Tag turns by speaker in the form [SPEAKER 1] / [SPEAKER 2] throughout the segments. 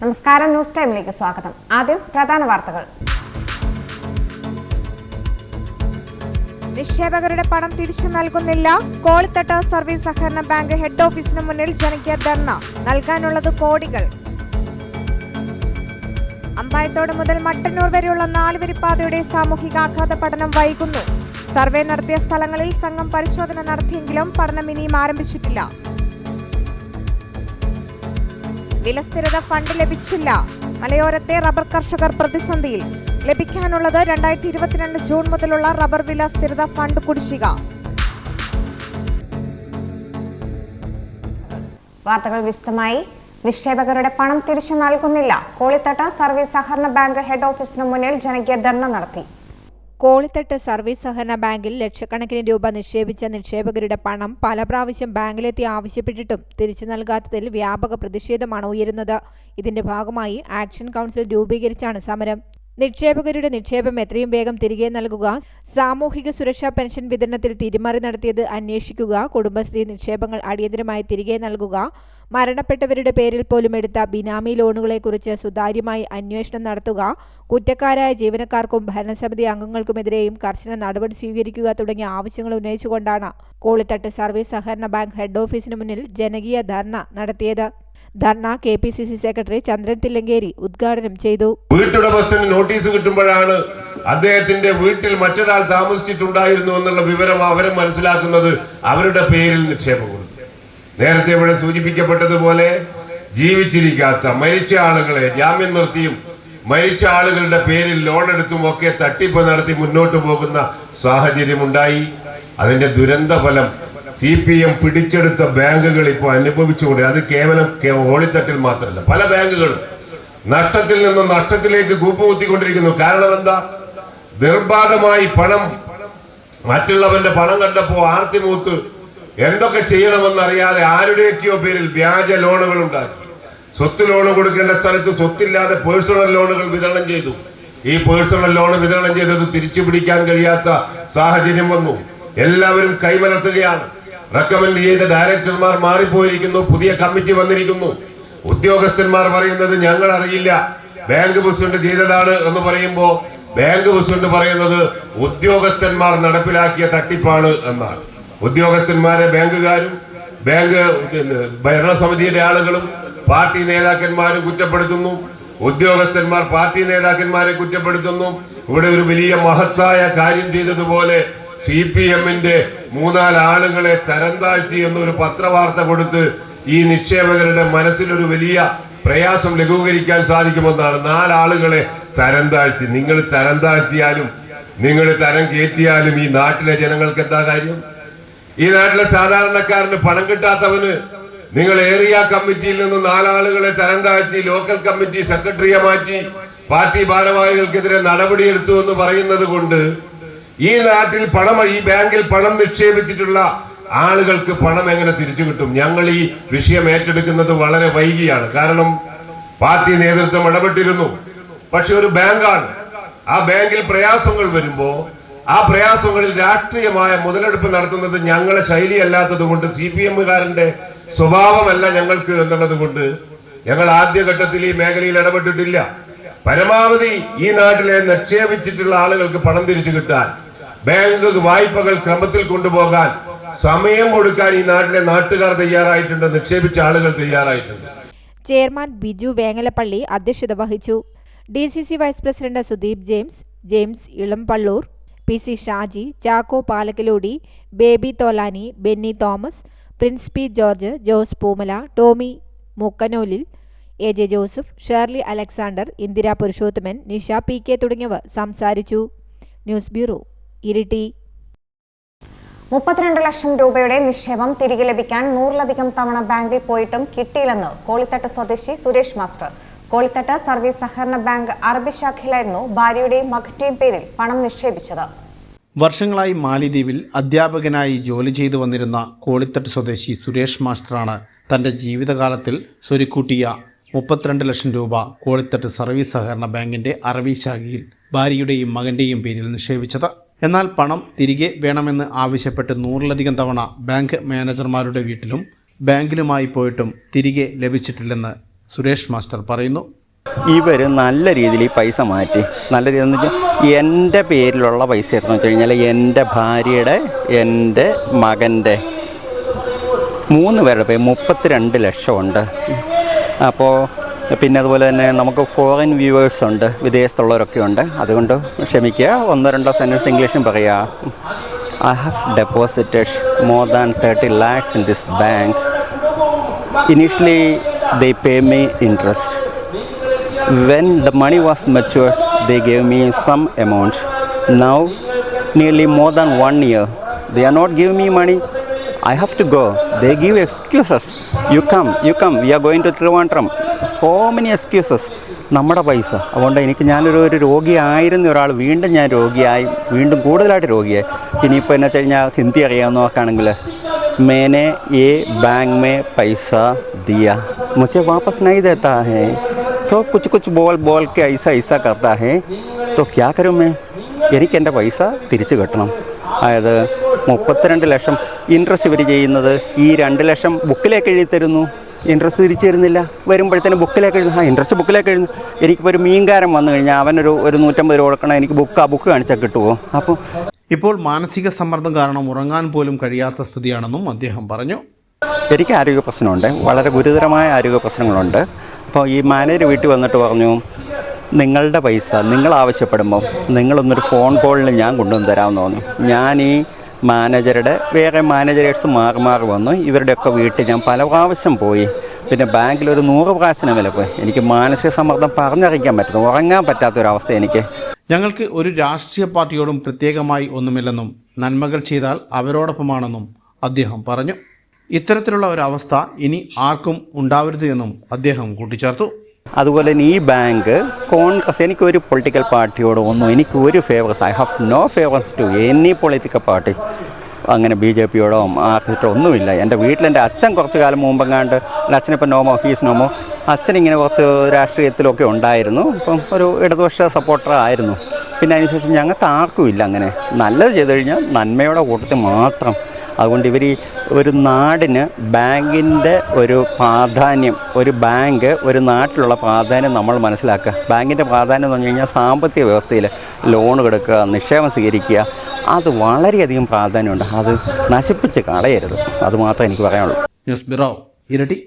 [SPEAKER 1] നമസ്കാരം, ന്യൂസ് ടൈമിലേക്ക് സ്വാഗതം. ആദ്യം പ്രധാന വാർത്തകൾ.
[SPEAKER 2] നിക്ഷേപകരുടെ പണം തിരിച്ചു നൽകുന്നില്ല. കോളിത്തട്ട് സർവീസ് സഹകരണ ബാങ്ക് ഹെഡ് ഓഫീസിന് മുന്നിൽ ജനകീയ ധർണ. നൽകാനുള്ളത് കോടികൾ. അമ്പായത്തോട് മുതൽ മട്ടന്നൂർ വരെയുള്ള 4 വരിപ്പാതയുടെ സാമൂഹികാഘാത പഠനം വൈകുന്നു. സർവേ നടത്തിയ സ്ഥലങ്ങളിൽ സംഘം പരിശോധന നടത്തിയെങ്കിലും പഠനം ഇനിയും ആരംഭിച്ചിട്ടില്ല. വിലസ്ഥിരത ഫണ്ട് ലഭിച്ചില്ല. മലയോരത്തെ റബ്ബർ കർഷകർ പ്രതിസന്ധിയിൽ. ലഭിക്കാനുള്ളത് 2022 ജൂൺ മുതലുള്ള റബ്ബർ വില സ്ഥിരത ഫണ്ട് കുടിശ്ശിക.
[SPEAKER 1] വാർത്തകൾ വിശദമായി. നിക്ഷേപകരുടെ പണം തിരിച്ചു നൽകുന്നില്ല. കോളിത്തട്ട് സർവീസ് സഹകരണ ബാങ്ക് ഹെഡ് ഓഫീസിന് മുന്നിൽ ജനകീയ ധർണ നടത്തി.
[SPEAKER 2] കോളിത്തട്ട് സർവീസ് സഹകരണ ബാങ്കിൽ ലക്ഷക്കണക്കിന് രൂപ നിക്ഷേപിച്ച നിക്ഷേപകരുടെ പണം പല പ്രാവശ്യം ബാങ്കിലെത്തി ആവശ്യപ്പെട്ടിട്ടും തിരിച്ചു നൽകാത്തതിൽ വ്യാപക പ്രതിഷേധമാണ് ഉയരുന്നത്. ഇതിന്റെ ഭാഗമായി ആക്ഷൻ കൗൺസിൽ രൂപീകരിച്ചാണ് സമരം. നിക്ഷേപകരുടെ നിക്ഷേപം എത്രയും വേഗം തിരികെ നൽകുക, സാമൂഹിക സുരക്ഷാ പെൻഷൻ വിതരണത്തിൽ തിരിമറി നടത്തിയത് അന്വേഷിക്കുക, കുടുംബശ്രീ നിക്ഷേപങ്ങൾ അടിയന്തരമായി തിരികെ നൽകുക, മരണപ്പെട്ടവരുടെ പേരിൽ പോലും എടുത്ത ബിനാമി ലോണുകളെക്കുറിച്ച് സുതാര്യമായി അന്വേഷണം നടത്തുക, കുറ്റക്കാരായ ജീവനക്കാർക്കും ഭരണസമിതി അംഗങ്ങൾക്കുമെതിരെയും കർശന നടപടി സ്വീകരിക്കുക തുടങ്ങിയ ആവശ്യങ്ങൾ ഉന്നയിച്ചുകൊണ്ടാണ് കോളിത്തട്ട് സർവീസ് സഹകരണ ബാങ്ക് ഹെഡ് ഓഫീസിന് മുന്നിൽ ജനകീയ ധർണ നടത്തിയത്. ധർണ KPCC സെക്രട്ടറി ചന്ദ്രൻ തില്ലങ്കേരി ഉദ്ഘാടനം ചെയ്തു.
[SPEAKER 3] വീട്ടുടമസ്ഥന് നോട്ടീസ് കിട്ടുമ്പോഴാണ് അദ്ദേഹത്തിന്റെ വീട്ടിൽ മറ്റൊരാൾ താമസിച്ചിട്ടുണ്ടായിരുന്നു എന്നുള്ള വിവരം അവരെ മനസ്സിലാക്കുന്നത്. അവരുടെ പേരിൽ നിക്ഷേപം കൊടുത്തു. നേരത്തെ ഇവിടെ സൂചിപ്പിക്കപ്പെട്ടതുപോലെ ജീവിച്ചിരിക്കാത്ത മരിച്ച ആളുകളെ ജാമ്യം നിർത്തിയും മരിച്ച ആളുകളുടെ പേരിൽ ലോൺ എടുത്തും ഒക്കെ തട്ടിപ്പ് നടത്തി മുന്നോട്ട് പോകുന്ന സാഹചര്യമുണ്ടായി. അതിന്റെ ദുരന്ത ഫലം CPM പിടിച്ചെടുത്ത ബാങ്കുകൾ ഇപ്പോൾ അനുഭവിച്ചുകൊണ്ട്, അത് കേവലം കോളിത്തട്ടിൽ മാത്രമല്ല, പല ബാങ്കുകളും നഷ്ടത്തിൽ നിന്നും നഷ്ടത്തിലേക്ക് കൂപ്പുകുത്തിക്കൊണ്ടിരിക്കുന്നു. കാരണം എന്താ? നിർബാധമായി പണം, മറ്റുള്ളവന്റെ പണം കണ്ടപ്പോ ആർത്തിമൂത്ത് എന്തൊക്കെ ചെയ്യണമെന്നറിയാതെ ആരുടെയൊക്കെയോ പേരിൽ വ്യാജ ലോണുകൾ ഉണ്ടാക്കി. സ്വത്ത് ലോൺ കൊടുക്കേണ്ട സ്ഥലത്ത് സ്വത്തില്ലാതെ പേഴ്സണൽ ലോണുകൾ വിതരണം ചെയ്തു. ഈ പേഴ്സണൽ ലോൺ വിതരണം ചെയ്തത് തിരിച്ചു പിടിക്കാൻ കഴിയാത്ത സാഹചര്യം വന്നു. എല്ലാവരും കൈമലർത്തുകയാണ്. റെക്കമെൻഡ് ചെയ്ത ഡയറക്ടർമാർ മാറിപ്പോയിരിക്കുന്നു. പുതിയ കമ്മിറ്റി വന്നിരിക്കുന്നു. ഉദ്യോഗസ്ഥന്മാർ പറയുന്നത് ഞങ്ങൾ അറിയില്ല, ബാങ്ക് പ്രസിഡന്റ് ചെയ്തതാണ് എന്ന് പറയുമ്പോ ബാങ്ക് പ്രസിഡന്റ് പറയുന്നത് ഉദ്യോഗസ്ഥന്മാർ നടപ്പിലാക്കിയ തട്ടിപ്പാണ് എന്നാണ്. ഉദ്യോഗസ്ഥന്മാരെ ബാങ്കുകാരും ബാങ്ക് ഭരണസമിതിയുടെ ആളുകളും പാർട്ടി നേതാക്കന്മാരും കുറ്റപ്പെടുത്തുന്നു. ഉദ്യോഗസ്ഥന്മാർ പാർട്ടി നേതാക്കന്മാരെ കുറ്റപ്പെടുത്തുന്നു. ഇവിടെ ഒരു വലിയ മഹത്തായ കാര്യം ചെയ്തതുപോലെ CPMന്റെ 3-4 ആളുകളെ തരം താഴ്ത്തി എന്നൊരു പത്രവാർത്ത കൊടുത്ത് ഈ നിക്ഷേപകരുടെ മനസ്സിലൊരു വലിയ പ്രയാസം ലഘൂകരിക്കാൻ സാധിക്കുമെന്നാണ്. 4 ആളുകളെ തരം താഴ്ത്തി. നിങ്ങൾ തരം താഴ്ത്തിയാലും നിങ്ങൾ തരം കയറ്റിയാലും ഈ നാട്ടിലെ ജനങ്ങൾക്ക് എന്താ കാര്യം? ഈ നാട്ടിലെ സാധാരണക്കാരന് പണം കിട്ടാത്തവന് നിങ്ങൾ ഏരിയ കമ്മിറ്റിയിൽ നിന്ന് 4 ആളുകളെ തരം താഴ്ത്തി ലോക്കൽ കമ്മിറ്റി സെക്രട്ടറിയെ മാറ്റി പാർട്ടി ഭാരവാഹികൾക്കെതിരെ നടപടിയെടുത്തു എന്ന് പറയുന്നത് കൊണ്ട് ഈ നാട്ടിൽ പണം, ഈ ബാങ്കിൽ പണം നിക്ഷേപിച്ചിട്ടുള്ള ആളുകൾക്ക് പണം എങ്ങനെ തിരിച്ചു കിട്ടും? ഞങ്ങൾ ഈ വിഷയം ഏറ്റെടുക്കുന്നത് വളരെ വൈകിയാണ്. കാരണം പാർട്ടി നേതൃത്വം ഇടപെട്ടിരുന്നു. പക്ഷെ ഒരു ബാങ്കാണ്. ആ ബാങ്കിൽ പ്രയാസങ്ങൾ വരുമ്പോ ആ പ്രയാസങ്ങളിൽ രാഷ്ട്രീയമായ മുതലെടുപ്പ് നടത്തുന്നത് ഞങ്ങളെ ശൈലിയല്ലാത്തത് കൊണ്ട്, CPMകാരന്റെ സ്വഭാവമല്ല ഞങ്ങൾക്ക് എന്നുള്ളത് കൊണ്ട് ഞങ്ങൾ ആദ്യഘട്ടത്തിൽ ഈ മേഖലയിൽ ഇടപെട്ടിട്ടില്ല. പരമാവധി ഈ നാട്ടിലെ നിക്ഷേപിച്ചിട്ടുള്ള ആളുകൾക്ക് പണം തിരിച്ചു കിട്ടാൻ, ബാങ്ക് വായ്പകൾ ക്രമത്തിൽ കൊണ്ടുപോകാൻ സമയം കൊടുക്കാൻ ഈ നാട്ടിലെ നാട്ടുകാർ തയ്യാറായിട്ടുണ്ട്. നിക്ഷേപിച്ച ആളുകൾ തയ്യാറായിട്ടുണ്ട്.
[SPEAKER 2] ചെയർമാൻ ബിജു വേങ്ങലപ്പള്ളി അധ്യക്ഷത വഹിച്ചു. DCC vice president Sudeep James Elampalloor, PC Shaji, Chacko Palakkalody, Baby Tholani, Benny Thomas, Prince P George, Jose Poomala, Tommy Mookkanolil, AJ Joseph, Shirley Alexander, Indira Purushothaman, Nisha PK തുടങ്ങിയവർ സംസാരിച്ചു. News bureau, Iritty.
[SPEAKER 1] 32 ലക്ഷം രൂപയുടെ നിക്ഷേപം തിരികെ ലഭിക്കാൻ 100-ലധികം തവണ ബാങ്കിൽ പോയിട്ടും കിട്ടിയില്ലെന്ന് കോളിത്തട്ട് സ്വദേശി സുരേഷ് മാസ്റ്റർ. കോളിത്തട്ട് സർവീസ് സഹകരണ ബാങ്ക് അറബി ശാഖയിലായിരുന്നു ഭാര്യയുടെയും മകന്റെയും പേരിൽ പണം നിക്ഷേപിച്ചത്.
[SPEAKER 4] വർഷങ്ങളായി മാലിദ്വീപിൽ അധ്യാപകനായി ജോലി ചെയ്തു വന്നിരുന്ന കോളിത്തട്ട് സ്വദേശി സുരേഷ് മാസ്റ്ററാണ് തൻ്റെ ജീവിതകാലത്തിൽ സ്വരുക്കൂട്ടിയ 32 ലക്ഷം രൂപ കോളിത്തട്ട് സർവീസ് സഹകരണ ബാങ്കിൻ്റെ അറബി ശാഖയിൽ ഭാര്യയുടെയും മകൻ്റെയും പേരിൽ നിക്ഷേപിച്ചത്. എന്നാൽ പണം തിരികെ വേണമെന്ന് ആവശ്യപ്പെട്ട് 100-ലധികം തവണ ബാങ്ക് മാനേജർമാരുടെ വീട്ടിലും ബാങ്കിലുമായി പോയിട്ടും തിരികെ ലഭിച്ചിട്ടില്ലെന്ന് സുരേഷ് മാസ്റ്റർ പറയുന്നു.
[SPEAKER 5] ഇവർ നല്ല രീതിയിൽ ഈ പൈസ മാറ്റി, നല്ല രീതിയിൽ എന്ന് വെച്ചാൽ എൻ്റെ പേരിലുള്ള പൈസ എന്ന് വെച്ച് കഴിഞ്ഞാൽ എൻ്റെ ഭാര്യയുടെ, എൻ്റെ മകൻ്റെ 3 പേരുടെ പേര് 32 ലക്ഷമുണ്ട്. അപ്പോൾ പിന്നെ അതുപോലെ തന്നെ നമുക്ക് ഫോറിൻ വ്യൂവേഴ്സ് ഉണ്ട്, വിദേശത്തുള്ളവരൊക്കെ ഉണ്ട്. അതുകൊണ്ട് ക്ഷമിക്കുക, 1-2 സെൻറ്റൻസ് ഇംഗ്ലീഷും പറയുക. I have deposited more than 30 lakhs in this bank. Initially, they pay me interest. When the money was matured, they gave me some amount. Now, nearly more than 1 year, they are not giving me money. I have to go. They give excuses. You come, we are going to Trivandrum. So many excuses. നമ്മുടെ പൈസ അതുകൊണ്ട് ഞാനൊരു രോഗിയായിരുന്ന ഒരാൾ വീണ്ടും ഞാൻ രോഗിയായി, വീണ്ടും കൂടുതലായിട്ട് രോഗിയായി. ഇനിയിപ്പോൾ എന്ന് വെച്ച് കഴിഞ്ഞാൽ ഹിന്ദി അറിയാവുന്നവർക്കാണെങ്കിൽ मैंने ये बैंक में पैसा दिया, मुझे वापस नहीं देता है, तो कुछ बोल के ऐसा करता है, तो क्या करूँ मैं? എനിക്ക് എൻ്റെ പൈസ തിരിച്ചു കിട്ടണം. അതായത് 32 ലക്ഷം ഇൻട്രസ്റ്റ് ഇവർ ചെയ്യുന്നത്, ഈ 2 ലക്ഷം ബുക്കിലേക്ക് എഴുതി തരുന്നു, ഇൻട്രസ്റ്റ് തിരിച്ചു തരുന്നില്ല. വരുമ്പോഴത്തേനും ബുക്കിലേക്ക് എഴുതുന്നു, ഇൻട്രസ്റ്റ് ബുക്കിലേക്ക് എഴുതുന്നു. എനിക്കിപ്പോൾ ഒരു മീൻകാരൻ വന്നു കഴിഞ്ഞാൽ അവനൊരു 150 രൂപ കൊടുക്കണം, എനിക്ക് ബുക്ക് കാണിച്ചാൽ കിട്ടുമോ? അപ്പോൾ
[SPEAKER 4] ഇപ്പോൾ മാനസിക സമ്മർദ്ദം കാരണം ഉറങ്ങാൻ പോലും കഴിയാത്ത സ്ഥിതിയാണെന്നും അദ്ദേഹം പറഞ്ഞു.
[SPEAKER 5] എനിക്ക് ആരോഗ്യ പ്രശ്നമുണ്ട്, വളരെ ഗുരുതരമായ ആരോഗ്യ പ്രശ്നങ്ങളുണ്ട്. അപ്പോൾ ഈ മാനേജർ വീട്ടിൽ വന്നിട്ട് പറഞ്ഞു, നിങ്ങളുടെ പൈസ നിങ്ങൾ ആവശ്യപ്പെടുമ്പോൾ നിങ്ങളൊന്നൊരു ഫോൺ കോളിന് ഞാൻ കൊണ്ടുവന്ന് തരാമെന്ന് പറഞ്ഞു. ഞാൻ ഈ മാനേജറുടെ വേറെ മാനേജേഴ്സ് മാറി വന്നു. ഇവരുടെയൊക്കെ വീട്ടിൽ ഞാൻ പല പ്രാവശ്യം പോയി. പിന്നെ ബാങ്കിൽ ഒരു 100 പ്രാവശ്യം വില പോയി. എനിക്ക് മാനസിക സമ്മർദ്ദം പറഞ്ഞറിയിക്കാൻ പറ്റുന്നു, ഉറങ്ങാൻ പറ്റാത്തൊരവസ്ഥ എനിക്ക്.
[SPEAKER 4] ഞങ്ങൾക്ക് ഒരു രാഷ്ട്രീയ പാർട്ടിയോടും പ്രത്യേകമായി ഒന്നുമില്ലെന്നും നന്മകൾ ചെയ്താൽ അവരോടൊപ്പമാണെന്നും അദ്ദേഹം പറഞ്ഞു. ഇത്തരത്തിലുള്ള ഒരവസ്ഥ ഇനി ആർക്കും ഉണ്ടാവരുത് എന്നും അദ്ദേഹം കൂട്ടിച്ചേർത്തു.
[SPEAKER 5] അതുപോലെ തന്നെ ഈ ബാങ്ക് കോൺഗ്രസ്, എനിക്കൊരു പൊളിറ്റിക്കൽ പാർട്ടിയോട് എനിക്കൊരു favours, I have no favours to any political party. അങ്ങനെ BJPയോടോ ആർക്കിട്ടോ ഒന്നുമില്ല. എൻ്റെ വീട്ടിൽ എൻ്റെ അച്ഛൻ കുറച്ച് കാലം മുമ്പെങ്ങാണ്ട്, അച്ഛനിപ്പോൾ നോമോ, ഹീസ് നോമോ, അച്ഛനിങ്ങനെ കുറച്ച് രാഷ്ട്രീയത്തിലൊക്കെ ഉണ്ടായിരുന്നു. ഇപ്പം ഒരു ഇടതുപക്ഷ സപ്പോർട്ടർ ആയിരുന്നു. പിന്നെ അതിനുശേഷം ഞങ്ങൾക്ക് ആർക്കും ഇല്ല. അങ്ങനെ നല്ലത് ചെയ്തു കഴിഞ്ഞാൽ നന്മയുടെ കൂട്ടത്തിൽ മാത്രം. അതുകൊണ്ട് ഇവർ ഒരു നാടിന് ബാങ്കിൻ്റെ ഒരു പ്രാധാന്യം, ഒരു ബാങ്ക് ഒരു നാട്ടിലുള്ള പ്രാധാന്യം നമ്മൾ മനസ്സിലാക്കുക. ബാങ്കിൻ്റെ പ്രാധാന്യം എന്ന് പറഞ്ഞു കഴിഞ്ഞാൽ സാമ്പത്തിക വ്യവസ്ഥയിൽ ലോൺ കൊടുക്കുക, നിക്ഷേപം സ്വീകരിക്കുക, അത് വളരെയധികം പ്രാധാന്യമുണ്ട്. അത് നശിപ്പിച്ച് കളയരുത്. അതുമാത്രമേ എനിക്ക് പറയാനുള്ളൂ.
[SPEAKER 4] ന്യൂസ് ബ്യൂറോ, ഇരട്ടി.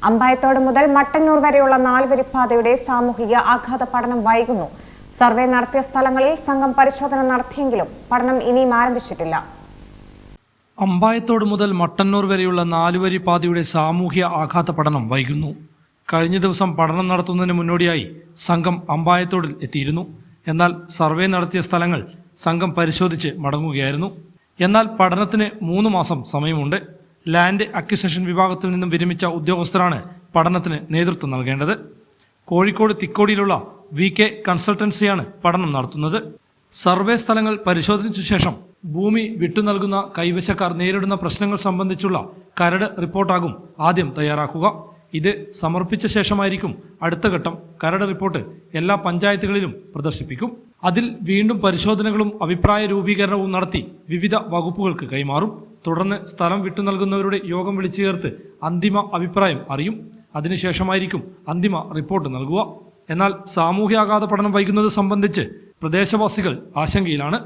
[SPEAKER 1] അമ്പായത്തോട് മുതൽ മട്ടന്നൂർ വരെയുള്ള 4 വരിപ്പാതയുടെ സാമൂഹിക ആഘാത പഠനം വൈകുന്നു. സർവേ നടത്തിയ സ്ഥലങ്ങളിൽ സംഘം പരിശോധന നടത്തിയെങ്കിലും പഠനം ഇനിയും ആരംഭിച്ചിട്ടില്ല.
[SPEAKER 6] അമ്പായത്തോട് മുതൽ മട്ടന്നൂർ വരെയുള്ള 4 വരി പാതയുടെ സാമൂഹ്യ ആഘാത പഠനം വൈകുന്നു. കഴിഞ്ഞ ദിവസം പഠനം നടത്തുന്നതിന് മുന്നോടിയായി സംഘം അമ്പായത്തോടിൽ എത്തിയിരുന്നു. എന്നാൽ സർവേ നടത്തിയ സ്ഥലങ്ങൾ സംഘം പരിശോധിച്ച് മടങ്ങുകയായിരുന്നു. എന്നാൽ പഠനത്തിന് 3 മാസം സമയമുണ്ട്. ലാൻഡ് അക്വിസിഷൻ വിഭാഗത്തിൽ നിന്നും വിരമിച്ച ഉദ്യോഗസ്ഥരാണ് പഠനത്തിന് നേതൃത്വം നൽകേണ്ടത്. കോഴിക്കോട് തിക്കോടിയിലുള്ള VK കൺസൾട്ടൻസിയാണ് പഠനം നടത്തുന്നത്. സർവേ സ്ഥലങ്ങൾ പരിശോധിച്ച ശേഷം ഭൂമി വിട്ടു നൽകുന്ന കൈവശക്കാർ നേരിടുന്ന പ്രശ്നങ്ങൾ സംബന്ധിച്ചുള്ള കരട് റിപ്പോർട്ടാകും ആദ്യം തയ്യാറാക്കുക. ഇത് സമർപ്പിച്ച ശേഷമായിരിക്കും അടുത്ത ഘട്ടം കരട് റിപ്പോർട്ട് എല്ലാ പഞ്ചായത്തുകളിലും പ്രദർശിപ്പിക്കും. അതിൽ വീണ്ടും പരിശോധനകളും അഭിപ്രായ രൂപീകരണവും നടത്തി വിവിധ വകുപ്പുകൾക്ക് കൈമാറും. തുടർന്ന് സ്ഥലം വിട്ടു നൽകുന്നവരുടെ യോഗം വിളിച്ചു ചേർത്ത് അന്തിമ അഭിപ്രായം അറിയും. അതിനുശേഷമായിരിക്കും അന്തിമ റിപ്പോർട്ട് നൽകുക. എന്നാൽ സാമൂഹ്യാഘാത പഠനം വൈകുന്നത് സംബന്ധിച്ച് പ്രദേശവാസികൾ ആശങ്കയിലാണ്.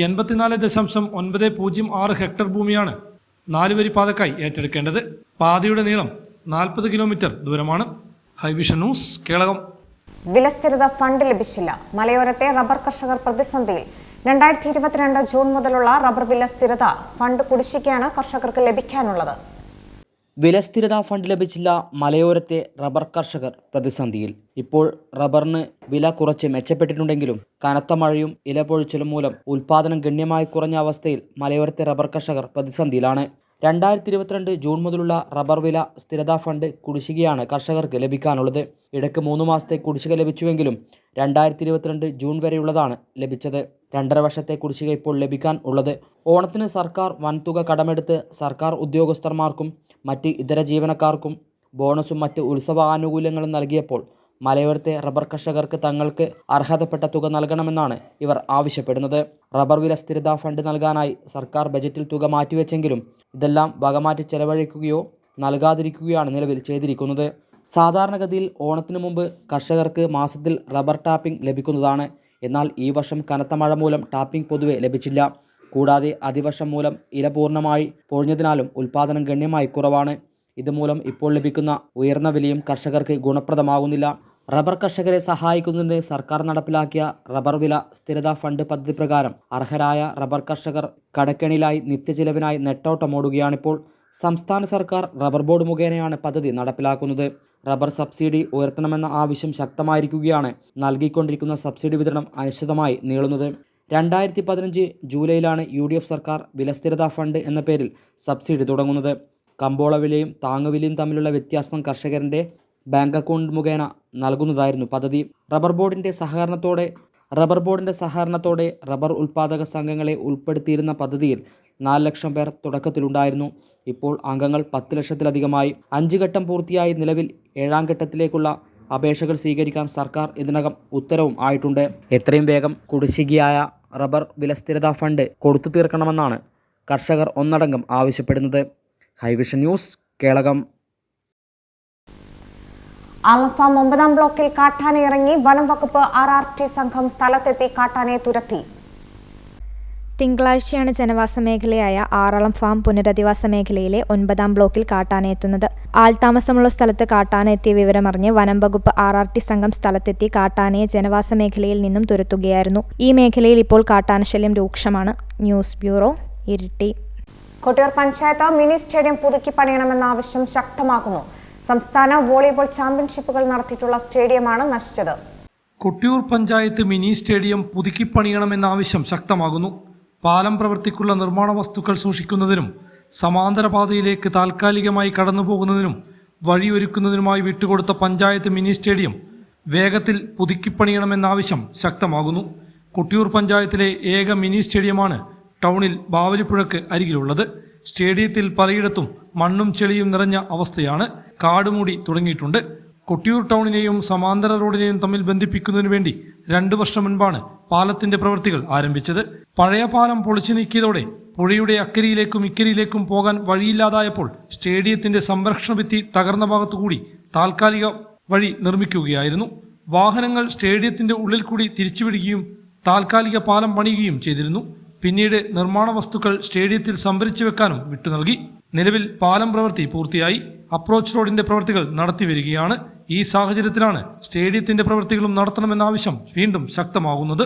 [SPEAKER 6] 84.906 ഹെക്ടർ ഭൂമിയാണ് 4 വരി പാതക്കായി ഏറ്റെടുക്കേണ്ടത്. പാതയുടെ നീളം 40 കിലോമീറ്റർ ദൂരമാണ്. ഹൈവിഷൻ ന്യൂസ്, കേളകം.
[SPEAKER 1] വിലസ്ഥിരത ഫണ്ട് ലഭിച്ചില്ല. മലയോരത്തെ റബ്ബർ കർഷകർ പ്രതിസന്ധിയിൽ. 2022 ജൂൺ മുതലുള്ള റബ്ബർ വിലസ്ഥിരത ഫണ്ട് കുടിശ്ശികയാണ് കർഷകർക്ക് ലഭിക്കാനുള്ളത്.
[SPEAKER 7] വിലസ്ഥിരതാ ഫണ്ട് ലഭിച്ചില്ല. മലയോരത്തെ റബ്ബർ കർഷകർ പ്രതിസന്ധിയിൽ. ഇപ്പോൾ റബ്ബറിന് വില കുറച്ച് മെച്ചപ്പെട്ടിട്ടുണ്ടെങ്കിലും കനത്ത മഴയും ഇലപൊഴിച്ചിലും മൂലം ഉൽപാദനം ഗണ്യമായി കുറഞ്ഞ അവസ്ഥയിൽ മലയോരത്തെ റബ്ബർ കർഷകർ പ്രതിസന്ധിയിലാണ്. 2022 ജൂൺ മുതലുള്ള റബ്ബർ വില സ്ഥിരതാ ഫണ്ട് കുടിശ്ശികയാണ് കർഷകർക്ക് ലഭിക്കാനുള്ളത്. ഇടയ്ക്ക് 3 മാസത്തെ കുടിശ്ശിക ലഭിച്ചുവെങ്കിലും 2022 ജൂൺ വരെയുള്ളതാണ് ലഭിച്ചത്. 2.5 വർഷത്തെ കുടിശ്ശിക ഇപ്പോൾ ലഭിക്കാൻ ഉള്ളത്. ഓണത്തിന് സർക്കാർ വൻതുക കടമെടുത്ത് സർക്കാർ ഉദ്യോഗസ്ഥന്മാർക്കും മറ്റ് ഇതര ജീവനക്കാർക്കും ബോണസും മറ്റ് ഉത്സവ ആനുകൂല്യങ്ങളും നൽകിയപ്പോൾ മലയോരത്തെ റബ്ബർ കർഷകർക്ക് തങ്ങൾക്ക് അർഹതപ്പെട്ട തുക നൽകണമെന്നാണ് ഇവർ ആവശ്യപ്പെടുന്നത്. റബ്ബർ വില സ്ഥിരതാ ഫണ്ട് നൽകാനായി സർക്കാർ ബജറ്റിൽ തുക മാറ്റിവെച്ചെങ്കിലും ഇതെല്ലാം വകമാറ്റി ചെലവഴിക്കുകയോ നൽകാതിരിക്കുകയാണ് നിലവിൽ ചെയ്തിരിക്കുന്നത്. സാധാരണഗതിയിൽ ഓണത്തിനു മുമ്പ് കർഷകർക്ക് മാസത്തിൽ റബ്ബർ ടാപ്പിംഗ് ലഭിക്കുന്നതാണ്. എന്നാൽ ഈ വർഷം കനത്ത മഴ മൂലം ടാപ്പിംഗ് പൊതുവെ ലഭിച്ചില്ല. കൂടാതെ അതിവർഷം മൂലം ഇല പൂർണ്ണമായി പൊഴിഞ്ഞതിനാലും ഉൽപ്പാദനം ഗണ്യമായി കുറവാണ്. ഇതുമൂലം ഇപ്പോൾ ലഭിക്കുന്ന ഉയർന്ന വിലയും കർഷകർക്ക് ഗുണപ്രദമാകുന്നില്ല. റബ്ബർ കർഷകരെ സഹായിക്കുന്നതിന് സർക്കാർ നടപ്പിലാക്കിയ റബ്ബർ വില സ്ഥിരതാ ഫണ്ട് പദ്ധതി പ്രകാരം അർഹരായ റബ്ബർ കർഷകർ കടക്കെണിയിലായി നിത്യചിലവിനായി നെട്ടോട്ടമോടുകയാണിപ്പോൾ. സംസ്ഥാന സർക്കാർ റബ്ബർ ബോർഡ് മുഖേനയാണ് പദ്ധതി നടപ്പിലാക്കുന്നത്. റബ്ബർ സബ്സിഡി ഉയർത്തണമെന്ന ആവശ്യം ശക്തമായിരിക്കുകയാണ്. നൽകിക്കൊണ്ടിരിക്കുന്ന സബ്സിഡി വിതരണം അനിശ്ചിതമായി നീളുന്നത്. 2015 ജൂലൈയിലാണ് UDF സർക്കാർ വിലസ്ഥിരതാ ഫണ്ട് എന്ന പേരിൽ സബ്സിഡി തുടങ്ങുന്നത്. കമ്പോള വിലയും താങ്ങുവിലയും തമ്മിലുള്ള വ്യത്യാസം കർഷകരുടെ ബാങ്ക് അക്കൗണ്ട് മുഖേന നൽകുന്നതായിരുന്നു പദ്ധതി. റബ്ബർ ബോർഡിൻ്റെ സഹകരണത്തോടെ റബ്ബർ ഉൽപ്പാദക സംഘങ്ങളെ ഉൾപ്പെടുത്തിയിരുന്ന പദ്ധതിയിൽ 4 ലക്ഷം പേർ തുടക്കത്തിലുണ്ടായിരുന്നു. ഇപ്പോൾ അംഗങ്ങൾ 10 ലക്ഷത്തിലധികമായി. 5 ഘട്ടം പൂർത്തിയായി നിലവിൽ 7ാം ഘട്ടത്തിലേക്കുള്ള അപേക്ഷകൾ സ്വീകരിക്കാൻ സർക്കാർ ഇതിനകം ഉത്തരവും ആയിട്ടുണ്ട്. എത്രയും വേഗം കുടിശ്ശികയായ റബ്ബർ വിലസ്ഥിരതാ ഫണ്ട് കൊടുത്തു തീർക്കണമെന്നാണ് കർഷകർ ഒന്നടങ്കം ആവശ്യപ്പെടുന്നത്. ഹൈവിഷൻ ന്യൂസ്, കേളകം.
[SPEAKER 1] ആലംഫാം 9ാം ബ്ലോക്കിൽ കാട്ടാന ഇറങ്ങി. വനം വകുപ്പ് RRT സംഘം സ്ഥലത്തെത്തി കാട്ടാനയെ തുരത്തി.
[SPEAKER 8] തിങ്കളാഴ്ചയാണ് ജനവാസ മേഖലയായ ആറളം ഫാം പുനരധിവാസ മേഖലയിലെ 9ാം ബ്ലോക്കിൽ കാട്ടാന എത്തുന്നത്. ആൾതാമസമുള്ള സ്ഥലത്ത് കാട്ടാന എത്തിയ വിവരമറിഞ്ഞ് വനം വകുപ്പ് RRT സംഘം സ്ഥലത്തെത്തി കാട്ടാനയെ ജനവാസ മേഖലയിൽ നിന്നും തുരത്തുകയായിരുന്നു. ഈ മേഖലയിൽ ഇപ്പോൾ കാട്ടാനശല്യം രൂക്ഷമാണ്. News bureau, Iritty.
[SPEAKER 1] Kottiyoor panchayat mini stadium പുതുക്കി പണിയണമെന്ന ആവശ്യം ശക്തമാക്കുന്നു. സംസ്ഥാന വോളിബോൾ ചാമ്പ്യൻഷിപ്പുകൾ നടത്തിയിട്ടുള്ള സ്റ്റേഡിയമാണ് നശിച്ചത്.
[SPEAKER 6] കൊട്ടിയൂർ പഞ്ചായത്ത് മിനി സ്റ്റേഡിയം പുതുക്കി പണിയണമെന്ന ആവശ്യം ശക്തമാകുന്നു. പാലം പ്രവൃത്തിക്കുള്ള നിർമ്മാണ വസ്തുക്കൾ സൂക്ഷിക്കുന്നതിനും സമാന്തര പാതയിലേക്ക് താൽക്കാലികമായി കടന്നുപോകുന്നതിനും വഴിയൊരുക്കുന്നതിനുമായി വിട്ടുകൊടുത്ത പഞ്ചായത്ത് മിനി സ്റ്റേഡിയം വേഗത്തിൽ പുതുക്കിപ്പണിയണമെന്ന ആവശ്യം ശക്തമാകുന്നു. കൊട്ടിയൂർ പഞ്ചായത്തിലെ ഏക മിനി സ്റ്റേഡിയമാണ് ടൗണിൽ ബാവലിപ്പുഴയ്ക്ക് അരികിലുള്ളത്. സ്റ്റേഡിയത്തിൽ പലയിടത്തും മണ്ണും ചെളിയും നിറഞ്ഞ അവസ്ഥയാണ്. കാടുമൂടി തുടങ്ങിയിട്ടുണ്ട്. കൊട്ടിയൂർ ടൗണിനെയും സമാന്തര റോഡിനെയും തമ്മിൽ ബന്ധിപ്പിക്കുന്നതിനു വേണ്ടി 2 വർഷം മുൻപാണ് പാലത്തിന്റെ പ്രവൃത്തികൾ ആരംഭിച്ചത്. പഴയ പാലം പൊളിച്ചു നീക്കിയതോടെ പുഴയുടെ അക്കരിയിലേക്കും ഇക്കരിയിലേക്കും പോകാൻ വഴിയില്ലാതായപ്പോൾ സ്റ്റേഡിയത്തിന്റെ സംരക്ഷണ ഭിത്തി തകർന്ന ഭാഗത്തുകൂടി താൽക്കാലിക വഴി നിർമ്മിക്കുകയായിരുന്നു. വാഹനങ്ങൾ സ്റ്റേഡിയത്തിന്റെ ഉള്ളിൽ കൂടി തിരിച്ചുവിടുകയും താൽക്കാലിക പാലം പണിയുകയും ചെയ്തിരുന്നു. പിന്നീട് നിർമ്മാണ വസ്തുക്കൾ സ്റ്റേഡിയത്തിൽ സംഭരിച്ചു വെക്കാനും വിട്ടു നൽകി. നിലവിൽ പാലം പ്രവൃത്തി പൂർത്തിയായി. അപ്രോച്ച് റോഡിന്റെ പ്രവൃത്തികൾ നടത്തിവരികയാണ്. ഈ സാഹചര്യത്തിലാണ് സ്റ്റേഡിയത്തിന്റെ പ്രവൃത്തികളും നടത്തണമെന്ന ആവശ്യം വീണ്ടും ശക്തമാകുന്നത്.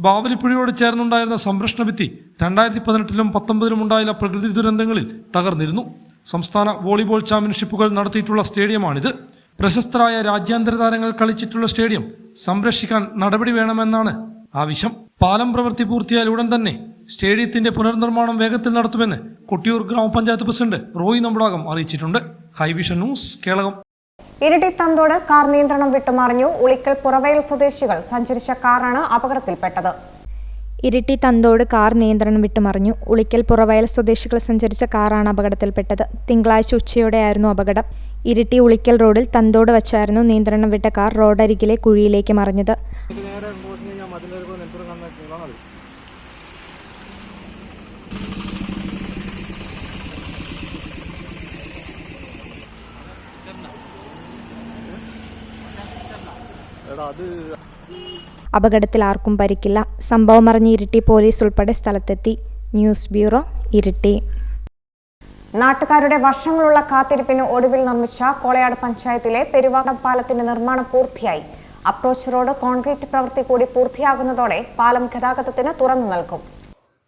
[SPEAKER 6] ബാവലിപ്പുഴയോട് ചേർന്നുണ്ടായിരുന്ന സംരക്ഷണ ഭിത്തി 2018-ലും 19-ലും ഉണ്ടായ പ്രകൃതി ദുരന്തങ്ങളിൽ തകർന്നിരുന്നു. സംസ്ഥാന വോളിബോൾ ചാമ്പ്യൻഷിപ്പുകൾ നടത്തിയിട്ടുള്ള സ്റ്റേഡിയമാണിത്. പ്രശസ്തരായ രാജ്യാന്തര താരങ്ങൾ കളിച്ചിട്ടുള്ള സ്റ്റേഡിയം സംരക്ഷിക്കാൻ നടപടി വേണമെന്നാണ് ആവശ്യം. പാലം പ്രവൃത്തി പൂർത്തിയാൽ ഉടൻ തന്നെ സ്റ്റേഡിയത്തിന്റെ പുനർനിർമ്മാണം വേഗത്തിൽ നടത്തുമെന്ന് കൊട്ടിയൂർ ഗ്രാമപഞ്ചായത്ത് പ്രസിഡന്റ് റോയി നമ്പളാകം അറിയിച്ചിട്ടുണ്ട്. ഹൈവിഷൻ ന്യൂസ്, കേളകം.
[SPEAKER 1] ഇരിട്ടി തന്തോട് കാർ നിയന്ത്രണം വിട്ടുമറിഞ്ഞു. ഉളിക്കൽ പുറവയൽ സ്വദേശികൾ സഞ്ചരിച്ച കാറാണ് അപകടത്തിൽപ്പെട്ടത്.
[SPEAKER 8] ഇരിട്ടി തന്തോട് കാർ നിയന്ത്രണം വിട്ടുമറിഞ്ഞു. ഉളിക്കൽ പുറവയൽ സ്വദേശികൾ സഞ്ചരിച്ച കാറാണ് അപകടത്തിൽപ്പെട്ടത്. തിങ്കളാഴ്ച ഉച്ചയോടെയായിരുന്നു അപകടം. ഇരിട്ടി ഉളിക്കൽ റോഡിൽ തന്തോട് വച്ചായിരുന്നു നിയന്ത്രണം വിട്ട കാർ റോഡരികിലെ കുഴിയിലേക്ക് മറിഞ്ഞത്. അപകടത്തിൽ ആർക്കും പരിക്കില്ല. സംഭവം അറിഞ്ഞ് ഇരിട്ടി പോലീസ് ഉൾപ്പെടെ സ്ഥലത്തെത്തി. News bureau, Iritty.
[SPEAKER 1] നാട്ടുകാരുടെ വർഷങ്ങളുള്ള കാത്തിരിപ്പിന് ഒടുവിൽ നിർമ്മിച്ച കോളയാട് പഞ്ചായത്തിലെ പെരുവാടം പാലത്തിന്റെ നിർമ്മാണം പൂർത്തിയായി. അപ്രോച്ച് റോഡ് കോൺക്രീറ്റ് പ്രവൃത്തി കൂടി പൂർത്തിയാകുന്നതോടെ പാലം ഗതാഗതത്തിന് തുറന്നു നൽകും.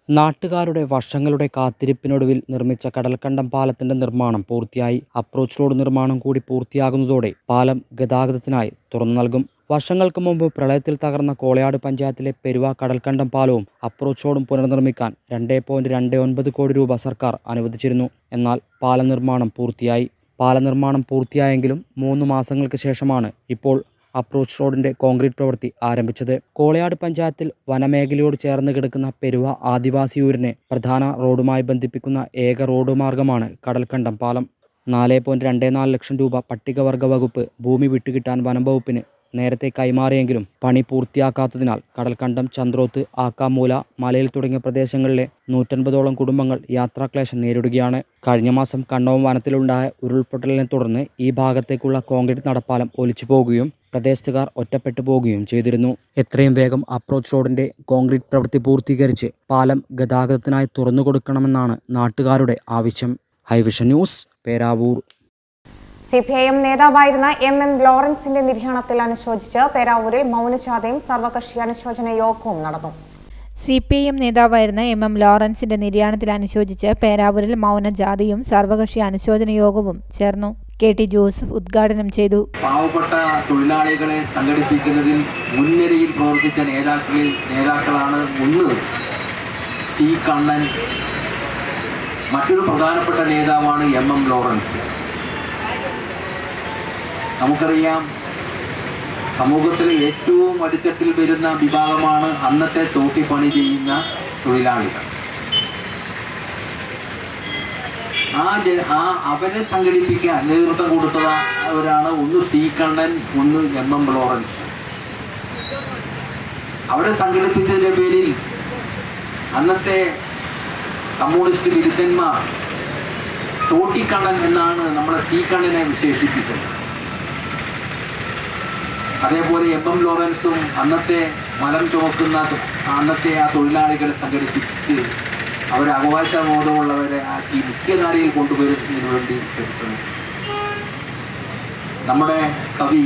[SPEAKER 7] നാട്ടുകാരുടെ വർഷങ്ങളുടെ കാത്തിരിപ്പിനൊടുവിൽ നിർമ്മിച്ച കടൽക്കണ്ടം പാലത്തിന്റെ നിർമ്മാണം പൂർത്തിയായി. അപ്രോച്ച് റോഡ് നിർമ്മാണം കൂടി പൂർത്തിയാകുന്നതോടെ പാലം ഗതാഗതത്തിനായി തുറന്നു നൽകും. വർഷങ്ങൾക്ക് മുമ്പ് പ്രളയത്തിൽ തകർന്ന കോളയാട് പഞ്ചായത്തിലെ പെരുവ കടൽക്കണ്ടം പാലവും അപ്രോച്ച് റോഡും പുനർനിർമ്മിക്കാൻ 2.29 കോടി രൂപ സർക്കാർ അനുവദിച്ചിരുന്നു. എന്നാൽ പാല നിർമ്മാണം പൂർത്തിയായി. പാല നിർമ്മാണം പൂർത്തിയായെങ്കിലും 3 മാസങ്ങൾക്ക് ശേഷമാണ് ഇപ്പോൾ അപ്രോച്ച് റോഡിന്റെ കോൺക്രീറ്റ് പ്രവൃത്തി ആരംഭിച്ചത്. കോളയാട് പഞ്ചായത്തിൽ വനമേഖലയോട് ചേർന്ന് കിടക്കുന്ന പെരുവ ആദിവാസിയൂരിനെ പ്രധാന റോഡുമായി ബന്ധിപ്പിക്കുന്ന ഏക റോഡ് മാർഗമാണ് കടൽക്കണ്ടം പാലം. 4.24 ലക്ഷം രൂപ പട്ടികവർഗ വകുപ്പ് ഭൂമി വിട്ടുകിട്ടാൻ വനം വകുപ്പിന് നേരത്തെ കൈമാറിയെങ്കിലും പണി പൂർത്തിയാക്കാത്തതിനാൽ കടൽക്കണ്ടം, ചന്ദ്രോത്ത്, ആക്കാമൂല, മലയിൽ തുടങ്ങിയ പ്രദേശങ്ങളിലെ 150ഓളം കുടുംബങ്ങൾ യാത്രാക്ലേശം നേരിടുകയാണ്. കഴിഞ്ഞ മാസം കണ്ണോം വനത്തിലുണ്ടായ ഉരുൾപൊട്ടലിനെ തുടർന്ന് ഈ ഭാഗത്തേക്കുള്ള കോൺക്രീറ്റ് നടപ്പാലം ഒലിച്ചു പോകുകയും പ്രദേശത്തുകാർ ഒറ്റപ്പെട്ടു പോകുകയും ചെയ്തിരുന്നു. എത്രയും വേഗം അപ്രോച്ച് റോഡിന്റെ കോൺക്രീറ്റ് പ്രവൃത്തി പൂർത്തീകരിച്ച് പാലം ഗതാഗതത്തിനായി തുറന്നുകൊടുക്കണമെന്നാണ് നാട്ടുകാരുടെ ആവശ്യം. ഹൈവിഷൻ ന്യൂസ്, പേരാവൂർ.
[SPEAKER 1] CPIM നേതാവായിരുന്ന MM ലോറൻസിന്റെ നിര്യാണത്തിൽ അനുശോചിച്ച് പേരാവൂരിൽ മൗനജാഥയും സർവകക്ഷി അനുശോചന യോഗവും നടന്നു.
[SPEAKER 2] CPIM നേതാവായിരുന്ന MM ലോറൻസിന്റെ നിര്യാണത്തിൽ അനുശോചിച്ച് പേരാവൂരിൽ മൗനജാഥയും സർവകക്ഷി അനുശോചന യോഗവും ചേർന്നു. KT ജോസഫ് ഉദ്ഘാടനം ചെയ്തു.
[SPEAKER 9] പാവപ്പെട്ട തൊഴിലാളികളെ സംഘടിപ്പിക്കുന്നതിൽ മുൻനിരയിൽ പ്രവർത്തിച്ച നേതാക്കളാണ് ഒന്ന് C. കണ്ണൻ, മറ്റൊരു പ്രധാനപ്പെട്ട നേതാവാണ് MM ലോറൻസ്. നമുക്കറിയാം, സമൂഹത്തിലെ ഏറ്റവും അടിത്തട്ടിൽ വരുന്ന വിഭാഗമാണ് അന്നത്തെ തോട്ടി പണി ചെയ്യുന്ന തൊഴിലാളികൾ. അവരെ സംഘടിപ്പിക്കാൻ നേതൃത്വം കൊടുത്തവരാണ് ഒന്ന് C. കണ്ണൻ, ഒന്ന് MM ലോറൻസ്. അവരെ സംഘടിപ്പിച്ചതിൻ്റെ പേരിൽ അന്നത്തെ കമ്മ്യൂണിസ്റ്റ് വിരുദ്ധന്മാർ തോട്ടിക്കണ്ണൻ എന്നാണ് നമ്മളെ C. കണ്ണനെ വിശേഷിപ്പിച്ചത്. അതേപോലെ MM ലോറൻസും അന്നത്തെ മലം ചുമക്കുന്ന അന്നത്തെ ആ തൊഴിലാളികളെ സംഘടിപ്പിച്ച് അവരെ അവകാശബോധമുള്ളവരെ ആക്കി മുഖ്യധാരയിൽ കൊണ്ടുവരുന്നതിന് വേണ്ടി പരിശ്രമിച്ചു. നമ്മുടെ കവി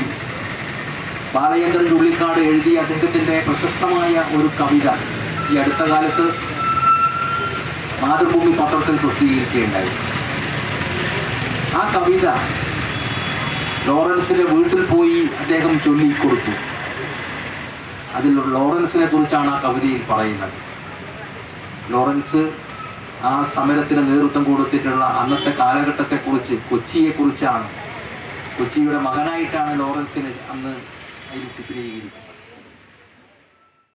[SPEAKER 9] ബാലചന്ദ്രൻ ചുള്ളിക്കാട് എഴുതിയ അദ്ദേഹത്തിൻ്റെ പ്രശസ്തമായ ഒരു കവിത ഈ അടുത്ത കാലത്ത് മാതൃഭൂമി പത്രത്തിൽ പ്രസിദ്ധീകരിക്കുകയുണ്ടായി. ആ കവിത ലോറൻസിന്റെ വീട്ടിൽ പോയി അദ്ദേഹം ചൊല്ലിക്കൊടുത്തു. അതിൽ ലോറൻസിനെ കുറിച്ചാണ് ആ കവിതയിൽ പറയുന്നത്. ലോറൻസ് ആ സമരത്തിന് നേതൃത്വം കൊടുത്തിട്ടുള്ള അന്നത്തെ കാലഘട്ടത്തെക്കുറിച്ച്, കൊച്ചിയെക്കുറിച്ചാണ്, കൊച്ചിയുടെ മകനായിട്ടാണ് ലോറൻസിനെ അന്ന് അതിൽ ചിത്രീകരിക്കുന്നത്.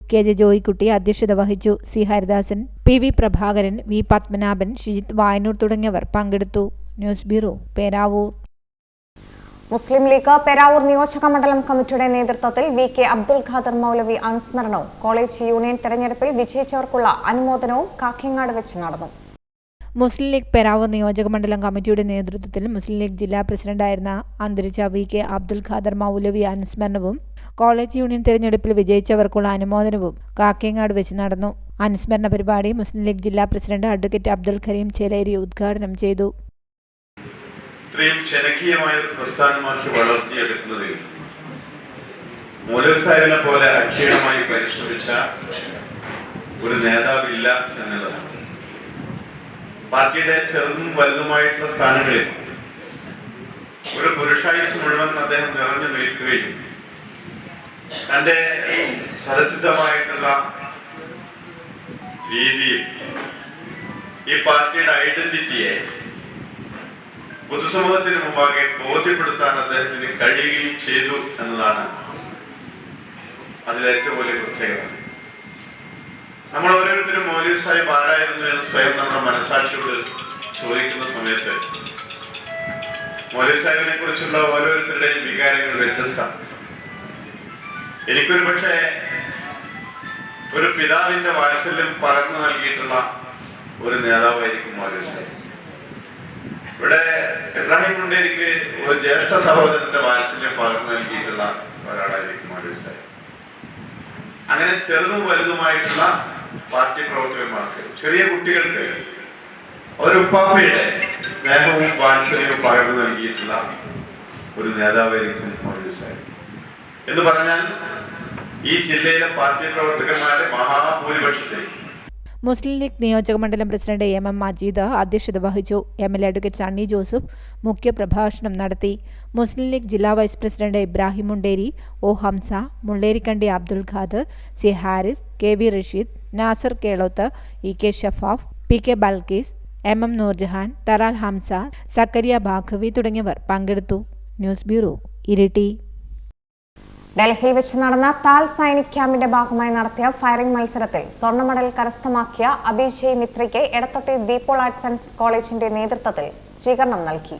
[SPEAKER 2] KJ ജോയിക്കുട്ടി അധ്യക്ഷത വഹിച്ചു. C. Haridasan, PV Prabhakaran, V. Padmanabhan, Shijith Vayanoor തുടങ്ങിയവർ പങ്കെടുത്തു. News bureau, Peravoor.
[SPEAKER 1] മുസ്ലിം ലീഗ് പേരാവൂർ നിയോജക മണ്ഡലം കമ്മിറ്റിയുടെ നേതൃത്വത്തിൽ VK അബ്ദുൽ ഖാദർ മൗലവി അനുസ്മരണവും കോളേജ് യൂണിയൻ തെരഞ്ഞെടുപ്പിൽ വിജയിച്ചവർക്കുള്ള അനുമോദനവും കാക്കിങ്ങാട് വെച്ച് നടന്നു.
[SPEAKER 2] മുസ്ലിം ലീഗ് പേരാവൂർ നിയോജക മണ്ഡലം കമ്മിറ്റിയുടെ നേതൃത്വത്തിൽ മുസ്ലിം ലീഗ് ജില്ലാ പ്രസിഡന്റായിരുന്ന അന്തരിച്ച VK അബ്ദുൽ ഖാദർ മൗലവി അനുസ്മരണവും കോളേജ് യൂണിയൻ തെരഞ്ഞെടുപ്പിൽ വിജയിച്ചവർക്കുള്ള അനുമോദനവും കാക്കിങ്ങാട് വെച്ച് നടന്നു. അനുസ്മരണ പരിപാടി മുസ്ലിം ലീഗ് ജില്ലാ പ്രസിഡന്റ് അഡ്വക്കേറ്റ് അബ്ദുൽ കരീം ചേലേരി ഉദ്ഘാടനം ചെയ്തു.
[SPEAKER 10] ഇത്രയും ജനകീയമായ ഒരു പ്രസ്ഥാനമാക്കി വളർത്തിയെടുക്കുന്നതിൽ മൗലവി സാഹിബിനെ പോലെ അക്ഷീണമായി പരിശ്രമിച്ച ഒരു നേതാവില്ല എന്നതാണ്. പാർട്ടിയുടെ ചെറുതും വലുതുമായിട്ടുള്ള സ്ഥാനങ്ങളിൽ ഒരു പുരുഷായുസ് മുഴുവൻ അദ്ദേഹം നിറഞ്ഞു നിൽക്കുകയും തൻ്റെ സ്വതസിദ്ധമായിട്ടുള്ള രീതിയിൽ ഈ പാർട്ടിയുടെ ഐഡന്റിറ്റിയെ പൊതുസമൂഹത്തിന് മുമ്പാകെ ബോധ്യപ്പെടുത്താൻ അദ്ദേഹത്തിന് കഴിയുകയും ചെയ്തു എന്നതാണ് അതിലേറ്റവും വലിയ പ്രത്യേകത. നമ്മൾ ഓരോരുത്തരും മൗലവി സാഹിബ് ആരായിരുന്നു എന്ന് സ്വയം നമ്മുടെ മനസാക്ഷിയോട് ചോദിക്കുന്ന സമയത്ത് മൗലവി സാഹിബിനെ കുറിച്ചുള്ള ഓരോരുത്തരുടെയും വികാരങ്ങൾ വ്യത്യസ്തമാണ്. എനിക്കൊരു പക്ഷേ ഒരു പിതാവിന്റെ വാത്സല്യം പകർന്നു നൽകിയിട്ടുള്ള ഒരു നേതാവായിരിക്കും മൗലവി സാഹിബ്. ഇവിടെ ഇബ്രാഹിം മുണ്ടേരിക്ക് ഒരു ജ്യേഷ്ഠ സഹോദരന്റെ വാത്സല്യം പകർന്നു നൽകിയിട്ടുള്ള ഒരാളായിരിക്കും മൗലവി സാഹിബ്. അങ്ങനെ ചെറുതും വലുതുമായിട്ടുള്ള പാർട്ടി പ്രവർത്തകന്മാർക്ക്, ചെറിയ കുട്ടികൾക്ക് ഒരു ഉപ്പാപ്പയുടെ സ്നേഹവും വാത്സല്യവും പകർന്നു നൽകിയിട്ടുള്ള ഒരു നേതാവായിരിക്കും മൗലവി സാഹിബ്. എന്ന് പറഞ്ഞാൽ ഈ ജില്ലയിലെ പാർട്ടി പ്രവർത്തകന്മാരുടെ മഹാഭൂരിപക്ഷത്തെ
[SPEAKER 2] മുസ്ലിം ലീഗ് നിയോജക മണ്ഡലം പ്രസിഡന്റ് MM മജീദ് അധ്യക്ഷത വഹിച്ചു. MLA അഡ്വക്കേറ്റ് സണ്ണി ജോസഫ് മുഖ്യപ്രഭാഷണം നടത്തി. മുസ്ലിം ലീഗ് ജില്ലാ vice president Ibrahim Munderi, O. Hamsa, Mullerikkandi Abdul Khader, C. Haris, KV Rasheed, Nasar Kelothu, EK Shafaf, PK Balkees, MM Noorjahan, Tharal Hamsa, Sakkariya Baqavi തുടങ്ങിയവർ പങ്കെടുത്തു. News bureau, Iritty.
[SPEAKER 1] ഡൽഹിയിൽ വെച്ച് നടന്ന താൽ സൈനിക് ക്യാമ്പിന്റെ ഭാഗമായി നടത്തിയ ഫയറിംഗ് മത്സരത്തിൽ സ്വർണ്ണ മെഡൽ കരസ്ഥമാക്കിയ അഭിജയ് മിത്രയ്ക്ക് എടത്തൊട്ടി ദീപോൾ ആർട്സ് ആൻഡ് കോളേജിന്റെ നേതൃത്വത്തിൽ സ്വീകരണം നൽകി.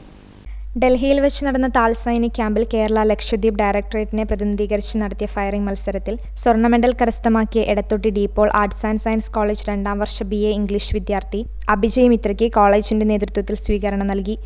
[SPEAKER 8] ഡൽഹിയിൽ വെച്ച് നടന്ന താൽസൈനിക് ക്യാമ്പിൽ കേരള ലക്ഷദ്വീപ് ഡയറക്ടറേറ്റിനെ പ്രതിനിധീകരിച്ച് നടത്തിയ ഫയറിംഗ് മത്സരത്തിൽ സ്വർണ്ണ മെഡൽ കരസ്ഥമാക്കിയ Edathotti DePaul arts and science college 2ാം വർഷ BA ഇംഗ്ലീഷ് വിദ്യാർത്ഥി അഭിജയ് മിത്രയ്ക്ക് കോളേജിന്റെ നേതൃത്വത്തിൽ സ്വീകരണം നൽകി.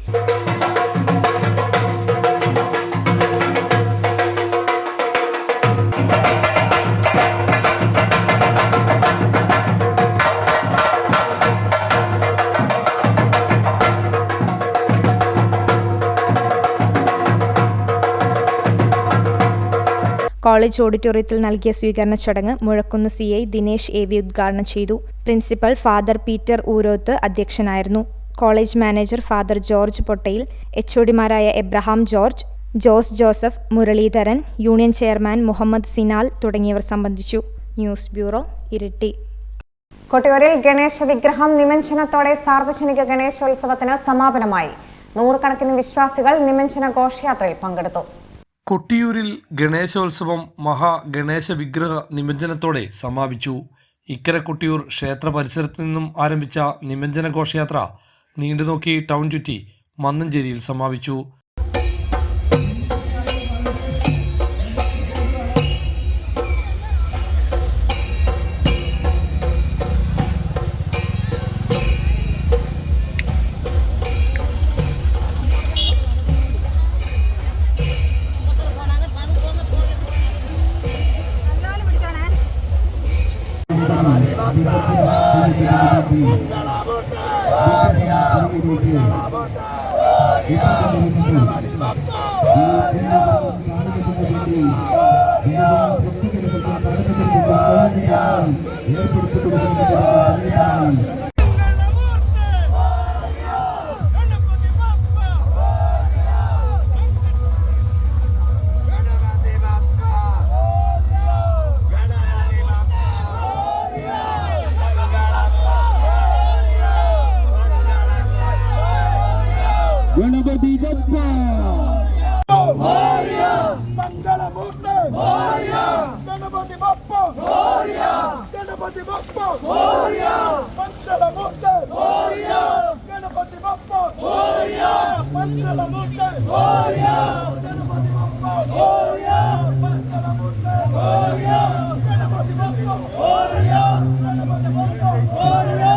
[SPEAKER 8] കോളേജ് ഓഡിറ്റോറിയത്തിൽ നൽകിയ സ്വീകരണ ചടങ്ങ് മുഴക്കുന്ന് CI ദിനേശ് AV ഉദ്ഘാടനം ചെയ്തു. പ്രിൻസിപ്പൽ ഫാദർ പീറ്റർ ഊരോത്ത് അധ്യക്ഷനായിരുന്നു. College manager Father George Pottayil, HODമാരായ Abraham George, Jose Joseph, Muraleedharan, union chairman Muhammad Sinal തുടങ്ങിയവർ സംബന്ധിച്ചു. News bureau, Iritty.
[SPEAKER 1] കൊട്ടിയൂരിൽ ഗണേശ വിഗ്രഹം നിമഞ്ജനത്തോടെ സാർവജനിക ഗണേശോത്സവത്തിന് സമാപനമായി. നൂറുകണക്കിന് വിശ്വാസികൾ നിമഞ്ജന ഘോഷയാത്രയിൽ പങ്കെടുത്തു.
[SPEAKER 6] കൊട്ടിയൂരിൽ ഗണേശോത്സവം മഹാഗണേശ വിഗ്രഹ നിമഞ്ജനത്തോടെ സമാപിച്ചു. ഇക്കര കൊട്ടിയൂർ ക്ഷേത്ര പരിസരത്തു നിന്നും ആരംഭിച്ച നിമഞ്ജന ഘോഷയാത്ര നീണ്ടുനോക്കി ടൗൺ ചുറ്റി മന്നഞ്ചേരിയിൽ സമാപിച്ചു.
[SPEAKER 11] गणपति बप्पा
[SPEAKER 12] मोरया मंगलमूर्ति मोरया गणपति बप्पा मोरया गणपति बप्पा मोरया मंगलमूर्ति मोरया गणपति बप्पा मोरया मंगलमूर्ति मोरया गणपति बप्पा मोरया मंगलमूर्ति मोरया गणपति बप्पा मोरया गणपति बप्पा मोरया मंगलमूर्ति मोरया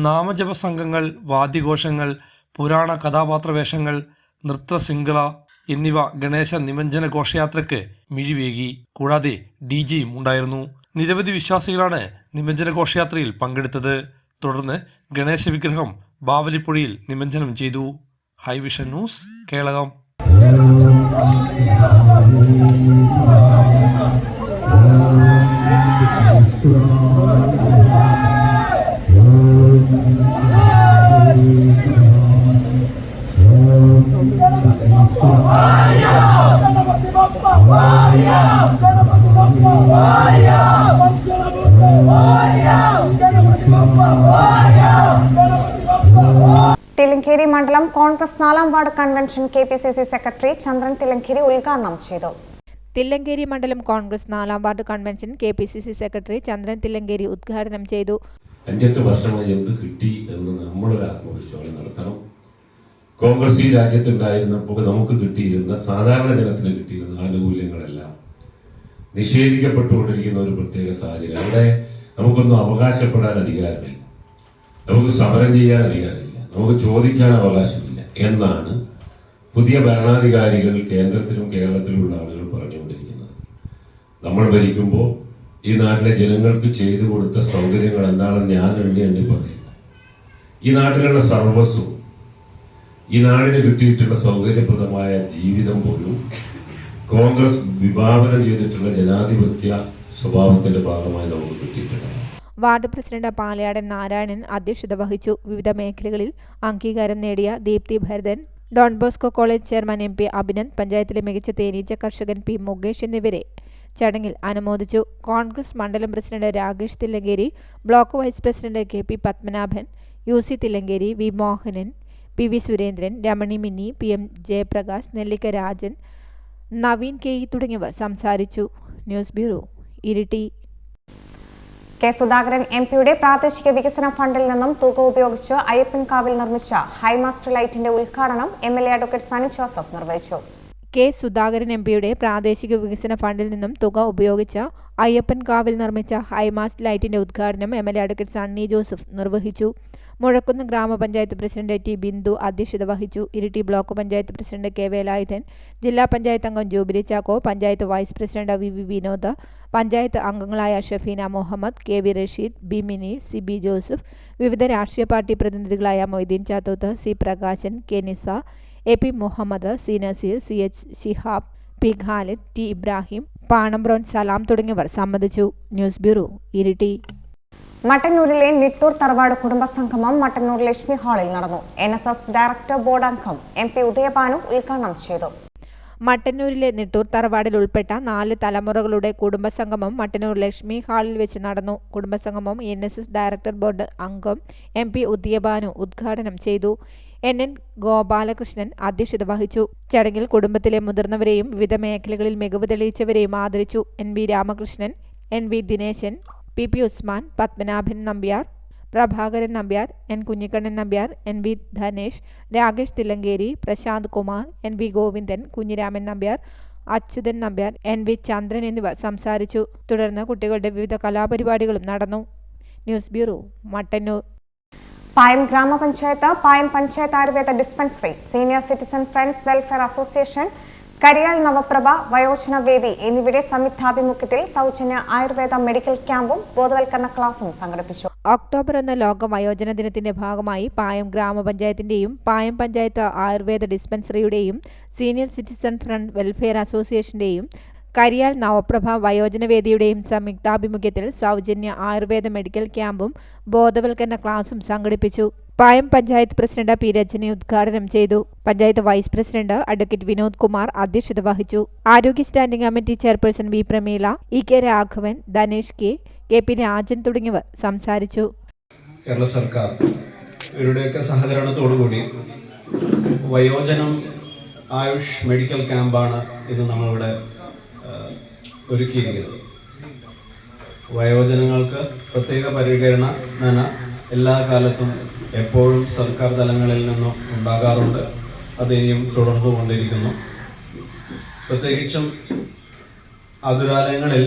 [SPEAKER 6] നാമജപ സംഘങ്ങൾ, വാദ്യഘോഷങ്ങൾ, പുരാണ കഥാപാത്രവേഷങ്ങൾ, നൃത്തശൃംഖല എന്നിവ ഗണേശ നിമഞ്ജന ഘോഷയാത്രയ്ക്ക് മിഴിവേകി. കൂടാതെ DJയും ഉണ്ടായിരുന്നു. നിരവധി വിശ്വാസികളാണ് നിമഞ്ജന ഘോഷയാത്രയിൽ പങ്കെടുത്തത്. തുടർന്ന് ഗണേശ വിഗ്രഹം ബാവലിപ്പുഴയിൽ നിമഞ്ജനം ചെയ്തു. ഹൈവിഷൻ ന്യൂസ്, കേളകം.
[SPEAKER 1] തില്ലങ്കേരി മണ്ഡലം കോൺഗ്രസ് 4ാം ward convention KPCC secretary Chandran Thillankeri ഉദ്ഘാടനം ചെയ്തു.
[SPEAKER 2] തില്ലങ്കേരി മണ്ഡലം കോൺഗ്രസ് 4ാം ward convention KPCC secretary Chandran Thillankeri ഉദ്ഘാടനം ചെയ്തു.
[SPEAKER 3] 5-8 വർഷമായി എന്ത് കിട്ടി എന്ന് നമ്മളൊരു ആത്മവിശ്വാസം നടത്തണം. കോൺഗ്രസ് ഈ രാജ്യത്തുണ്ടായിരുന്നപ്പോൾ നമുക്ക് കിട്ടിയിരുന്ന, സാധാരണ ജനത്തിന് കിട്ടിയിരുന്ന ആനുകൂല്യങ്ങളെല്ലാം നിഷേധിക്കപ്പെട്ടുകൊണ്ടിരിക്കുന്ന ഒരു പ്രത്യേക സാഹചര്യം. അവിടെ നമുക്കൊന്നും അവകാശപ്പെടാൻ അധികാരമില്ല, നമുക്ക് സമരം ചെയ്യാൻ അധികാരമില്ല, നമുക്ക് ചോദിക്കാൻ അവകാശമില്ല എന്നാണ് പുതിയ ഭരണാധികാരികൾ കേന്ദ്രത്തിലും കേരളത്തിലുമുള്ള ആളുകൾ പറഞ്ഞുകൊണ്ടിരിക്കുന്നത്. നമ്മൾ ഭരിക്കുമ്പോൾ ഈ നാട്ടിലെ ജനങ്ങൾക്ക് ചെയ്തു കൊടുത്ത സൗകര്യങ്ങൾ എന്താണെന്ന് ഞാൻ എണ്ണി പറയില്ല. ഈ നാട്ടിലുള്ള സർവസ്വം, ഈ നാടിന് കിട്ടിയിട്ടുള്ള സൗകര്യപ്രദമായ ജീവിതം പോലും കോൺഗ്രസ് വിഭാവനം ചെയ്തിട്ടുള്ള ജനാധിപത്യ സ്വഭാവത്തിന്റെ ഭാഗമായി നമുക്ക് കിട്ടിയിട്ടുണ്ട്.
[SPEAKER 2] വാർഡ് പ്രസിഡന്റ് പാലയാടൻ നാരായണൻ അധ്യക്ഷത വഹിച്ചു. വിവിധ മേഖലകളിൽ അംഗീകാരം നേടിയ Deepthi Bharathan, Don Bosco college chairman MP Abhinand, പഞ്ചായത്തിലെ മികച്ച തേനീച്ച കർഷകൻ P മുകേഷ് എന്നിവരെ ചടങ്ങിൽ അനുമോദിച്ചു. കോൺഗ്രസ് മണ്ഡലം president Rakesh Thillankeri, block vice president KP Padmanabhan, UC Thillankeri, V Mohanan, PV Surendran, Ramani Minni, PM Jayaprakash, Nellikka Rajan, Naveen KE തുടങ്ങിയവർ സംസാരിച്ചു. News bureau, Iritty.
[SPEAKER 1] K Sudhakaran MPയുടെ പ്രാദേശിക വികസന ഫണ്ടിൽ നിന്നും തുക ഉപയോഗിച്ച് അയ്യപ്പൻകാവിൽ നിർമ്മിച്ച ഹൈമാസ്റ്റ് ലൈറ്റിന്റെ ഉദ്ഘാടനം MLA അഡ്വക്കേറ്റ് സണ്ണി ജോസഫ് നിർവഹിച്ചു.
[SPEAKER 2] കെ സുധാകരൻ MPയുടെ പ്രാദേശിക വികസന ഫണ്ടിൽ നിന്നും തുക ഉപയോഗിച്ച് അയ്യപ്പൻകാവിൽ നിർമ്മിച്ച ഹൈമാസ്റ്റ് ലൈറ്റിന്റെ ഉദ്ഘാടനം MLA അഡ്വക്കേറ്റ് സണ്ണി ജോസഫ് നിർവഹിച്ചു. മുഴക്കുന്ന് ഗ്രാമപഞ്ചായത്ത് പ്രസിഡന്റ് T ബിന്ദു അധ്യക്ഷത വഹിച്ചു. Iritty block panchayat president K Velayudhan, ജില്ലാ പഞ്ചായത്ത് അംഗം Jubilee Chacko, panchayat vice president VV Vinod, panchayat അംഗങ്ങളായ Shafeena Muhammad, KV Rasheed, B Mini, CB Joseph, വിവിധ രാഷ്ട്രീയ പാർട്ടി പ്രതിനിധികളായ Moideen Chathoth, C Prakashan, K Nisa, AP Muhammad, C Naseer, CH Shihab, P Khalid, T Ibrahim, Panambron Salam തുടങ്ങിയവർ സംബന്ധിച്ചു. News bureau, Iritty.
[SPEAKER 1] മട്ടന്നൂരിലെ നിട്ടൂർ തറവാട് കുടുംബസംഗമം മട്ടന്നൂർ ലക്ഷ്മി ഹാളിൽ നടന്നു. NSS ഡയറക്ടർ ബോർഡ് അംഗം MP ഉദയഭാനു ഉദ്ഘാടനം ചെയ്തു.
[SPEAKER 2] മട്ടന്നൂരിലെ നിട്ടൂർ തറവാടിൽ ഉൾപ്പെട്ട 4 തലമുറകളുടെ കുടുംബസംഗമം മട്ടന്നൂർ ലക്ഷ്മി ഹാളിൽ വെച്ച് നടന്നു. കുടുംബസംഗമം NSS ഡയറക്ടർ ബോർഡ് അംഗം MP ഉദയഭാനു ഉദ്ഘാടനം ചെയ്തു. NN ഗോപാലകൃഷ്ണൻ അധ്യക്ഷത വഹിച്ചു. ചടങ്ങിൽ കുടുംബത്തിലെ മുതിർന്നവരെയും വിവിധ മേഖലകളിൽ മികവ് തെളിയിച്ചവരെയും ആദരിച്ചു. NV Ramakrishnan, NV Dineshan, PP Usman, Padmanabhan Nambiar, Prabhakaran Nambiar, N Kunhikannan Nambiar, NV Dhanesh, Rakesh Thillankeri, Prashant Kumar, NV Govindan, Kunhiraman Nambiar, Achuthan Nambiar, NV ചന്ദ്രൻ എന്നിവർ സംസാരിച്ചു. തുടർന്ന് കുട്ടികളുടെ വിവിധ കലാപരിപാടികളും നടന്നു. News bureau, Mattannur.
[SPEAKER 1] പായം ഗ്രാമപഞ്ചായത്ത്, Payam panchayat Ayurveda dispensary, senior citizen friends welfare association, Kariyal Navaprabha വയോജന വേദി എന്നിവയുടെ സംയുക്താഭിമുഖ്യത്തിൽ സൗജന്യ ആയുർവേദ മെഡിക്കൽ ക്യാമ്പും ബോധവൽക്കരണ ക്ലാസും സംഘടിപ്പിച്ചു.
[SPEAKER 2] ഒക്ടോബർ 1 ലോക വയോജന ദിനത്തിന്റെ ഭാഗമായി പായം ഗ്രാമപഞ്ചായത്തിന്റെയും പായം പഞ്ചായത്ത് ആയുർവേദ ഡിസ്പെൻസറിയുടെയും സീനിയർ സിറ്റിസൺ ഫ്രണ്ട് വെൽഫെയർ അസോസിയേഷന്റെയും കരിയാൽ നവപ്രഭ വയോജനവേദിയുടെയും സംയുക്താഭിമുഖ്യത്തിൽ സൗജന്യ ആയുർവേദ മെഡിക്കൽ ക്യാമ്പും ബോധവൽക്കരണ ക്ലാസും സംഘടിപ്പിച്ചു. പായം പഞ്ചായത്ത് പ്രസിഡന്റ് P രജനി ഉദ്ഘാടനം ചെയ്തു. Panchayat vice president advocate Vinod Kumar അധ്യക്ഷത വഹിച്ചു. ആരോഗ്യ standing committee chairperson V Prameela, EK Raghavan, Dhanesh KP Rajan തുടങ്ങിയവർ സംസാരിച്ചു.
[SPEAKER 13] കേരള സർക്കാർ ഇവരുടെയൊക്കെ സഹകരണത്തോടുകൂടി വയോജനം ആയുഷ് മെഡിക്കൽ ക്യാമ്പാണ് ഇന്ന് നമ്മളിവിടെ ഒരുക്കിയിരിക്കുന്നത്. വയോജനങ്ങൾക്ക് പ്രത്യേക പരിഗണന എല്ലാ കാലത്തും എപ്പോഴും സർക്കാർ തലങ്ങളിൽ നിന്നും ഉണ്ടാകാറുണ്ട്. അതിനിയും തുടർന്നുകൊണ്ടിരിക്കുന്നു. പ്രത്യേകിച്ചും ആതുരാലയങ്ങളിൽ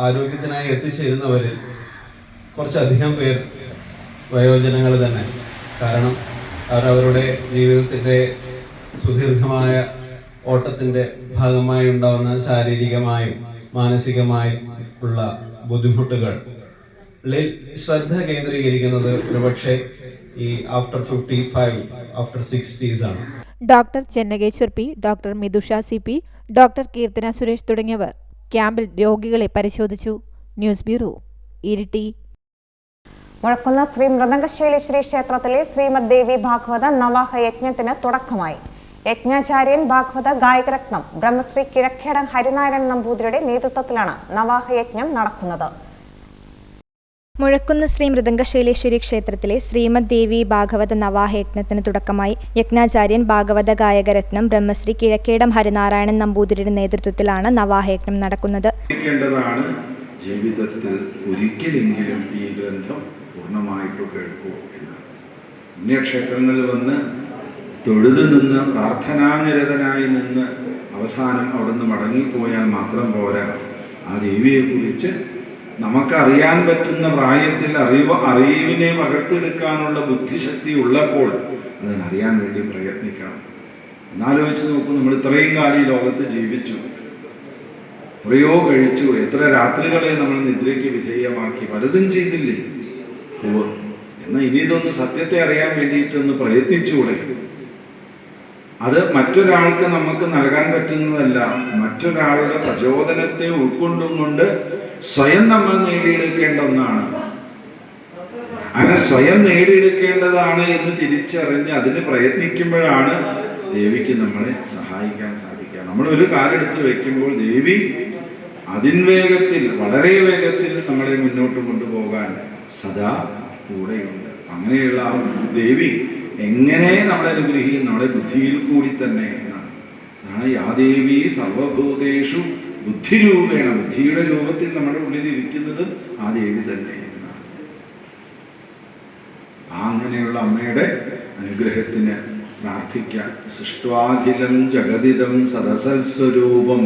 [SPEAKER 13] ആരോഗ്യത്തിനായി എത്തിച്ചേരുന്നവരിൽ കുറച്ചധികം പേർ വയോജനങ്ങൾ തന്നെ. കാരണം അവരവരുടെ ജീവിതത്തിൻ്റെ സുദീർഘമായ ഓട്ടത്തിൻ്റെ ഭാഗമായി ഉണ്ടാകുന്ന ശാരീരികമായും മാനസികമായും ഉള്ള ബുദ്ധിമുട്ടുകളിൽ ശ്രദ്ധ കേന്ദ്രീകരിക്കുന്നത് ഒരുപക്ഷെ ഈ ആഫ്റ്റർ 55, ആഫ്റ്റർ 60s ആണ്.
[SPEAKER 2] Doctor Chennakeshwar P, doctor Mithusha CP, doctor Keerthana Suresh തുടങ്ങിയവർ ക്യാമ്പിൽ രോഗികളെ പരിശോധിച്ചു. News bureau, Iritty.
[SPEAKER 1] മുഴക്കുന്ന് ശ്രീ മൃദംഗശൈലേശ്വരി ക്ഷേത്രത്തിലെ ശ്രീമദ് ദേവി ഭാഗവത നവാഹ യജ്ഞത്തിന് തുടക്കമായി. യജ്ഞാചാര്യൻ ഭാഗവത ഗായകരത്നം ബ്രഹ്മശ്രീ കിഴക്കേടം ഹരിനാരായണൻ നമ്പൂതിരിയുടെ നേതൃത്വത്തിലാണ് നവാഹ യജ്ഞം നടക്കുന്നത്.
[SPEAKER 8] മുഴക്കുന്ന് ശ്രീ മൃദംഗശൈലേശ്വരി ക്ഷേത്രത്തിലെ ശ്രീമദ് ദേവി ഭാഗവത നവാഹ യജ്ഞത്തിന് തുടക്കമായി. യജ്ഞാചാര്യൻ ഭാഗവത ഗായകരത്നം ബ്രഹ്മശ്രീ കിഴക്കേടം ഹരിനാരായണൻ നമ്പൂതിരിയുടെ നേതൃത്വത്തിലാണ് നവാഹ യജ്ഞം നടക്കുന്നത്.
[SPEAKER 14] ജീവിതത്തിൽ ഒരിക്കലെങ്കിലും ഈ ഗ്രന്ഥം പൂർണ്ണമായിട്ട് കേൾക്കൂ എന്ന്. പുണ്യക്ഷേത്രങ്ങളിൽ വന്ന് തൊഴുതു നിന്ന് പ്രാർത്ഥനാനിരതനായി നിന്ന് അവസാനം അവിടുന്ന് മടങ്ങിപ്പോയാൽ മാത്രം പോരാ. ആ ദേവിയെക്കുറിച്ച് നമുക്കറിയാൻ പറ്റുന്ന പ്രായത്തിൽ അറിവിനെ പകർത്തെടുക്കാനുള്ള ബുദ്ധിശക്തി ഉള്ളപ്പോൾ അതിനറിയാൻ വേണ്ടി പ്രയത്നിക്കണം. എന്നാലോചിച്ച് നോക്കൂ, നമ്മൾ ഇത്രയും കാലം ഈ ലോകത്ത് ജീവിച്ചു, എത്രയോ കഴിച്ചു, എത്ര രാത്രികളെ നമ്മൾ നിദ്രയ്ക്ക് വിധേയമാക്കി, പലതും ചെയ്തില്ലേ. എന്നാൽ ഇനി ഇതൊന്ന് സത്യത്തെ അറിയാൻ വേണ്ടിയിട്ടൊന്ന് പ്രയത്നിച്ചുകൂടെ? അത് മറ്റൊരാൾക്ക് നമുക്ക് നൽകാൻ പറ്റുന്നതല്ല, മറ്റൊരാളുടെ പ്രചോദനത്തെ ഉൾക്കൊണ്ടുകൊണ്ട് സ്വയം നമ്മൾ നേടിയെടുക്കേണ്ട ഒന്നാണ്. അങ്ങനെ സ്വയം നേടിയെടുക്കേണ്ടതാണ് എന്ന് തിരിച്ചറിഞ്ഞ് അതിന് പ്രയത്നിക്കുമ്പോഴാണ് ദേവിക്ക് നമ്മളെ സഹായിക്കാൻ സാധിക്കുക. നമ്മൾ ഒരു കാലെടുത്ത് വെക്കുമ്പോൾ ദേവി അതിൻവേഗത്തിൽ, വളരെ വേഗത്തിൽ നമ്മളെ മുന്നോട്ട് കൊണ്ടുപോകാൻ സദാ കൂടെയുണ്ട്. അങ്ങനെയുള്ള ആ ദേവി എങ്ങനെ നമ്മളെ അനുഗ്രഹിക്കും? നമ്മുടെ ബുദ്ധിയിൽ കൂടി തന്നെ എന്നാണ്. യാ ദേവി സർവഭൂതേഷു ബുദ്ധിരൂപേണ, ബുദ്ധിയുടെ രൂപത്തിൽ നമ്മുടെ ഉള്ളിൽ ഇരിക്കുന്നത് ആ ദേവി തന്നെ എന്നാണ്. അങ്ങനെയുള്ള അമ്മയുടെ അനുഗ്രഹത്തിന് പ്രാർത്ഥിക്കാൻ. സൃഷ്ട്വാഖിലം ജഗതിദം സദസൽസ്വരൂപം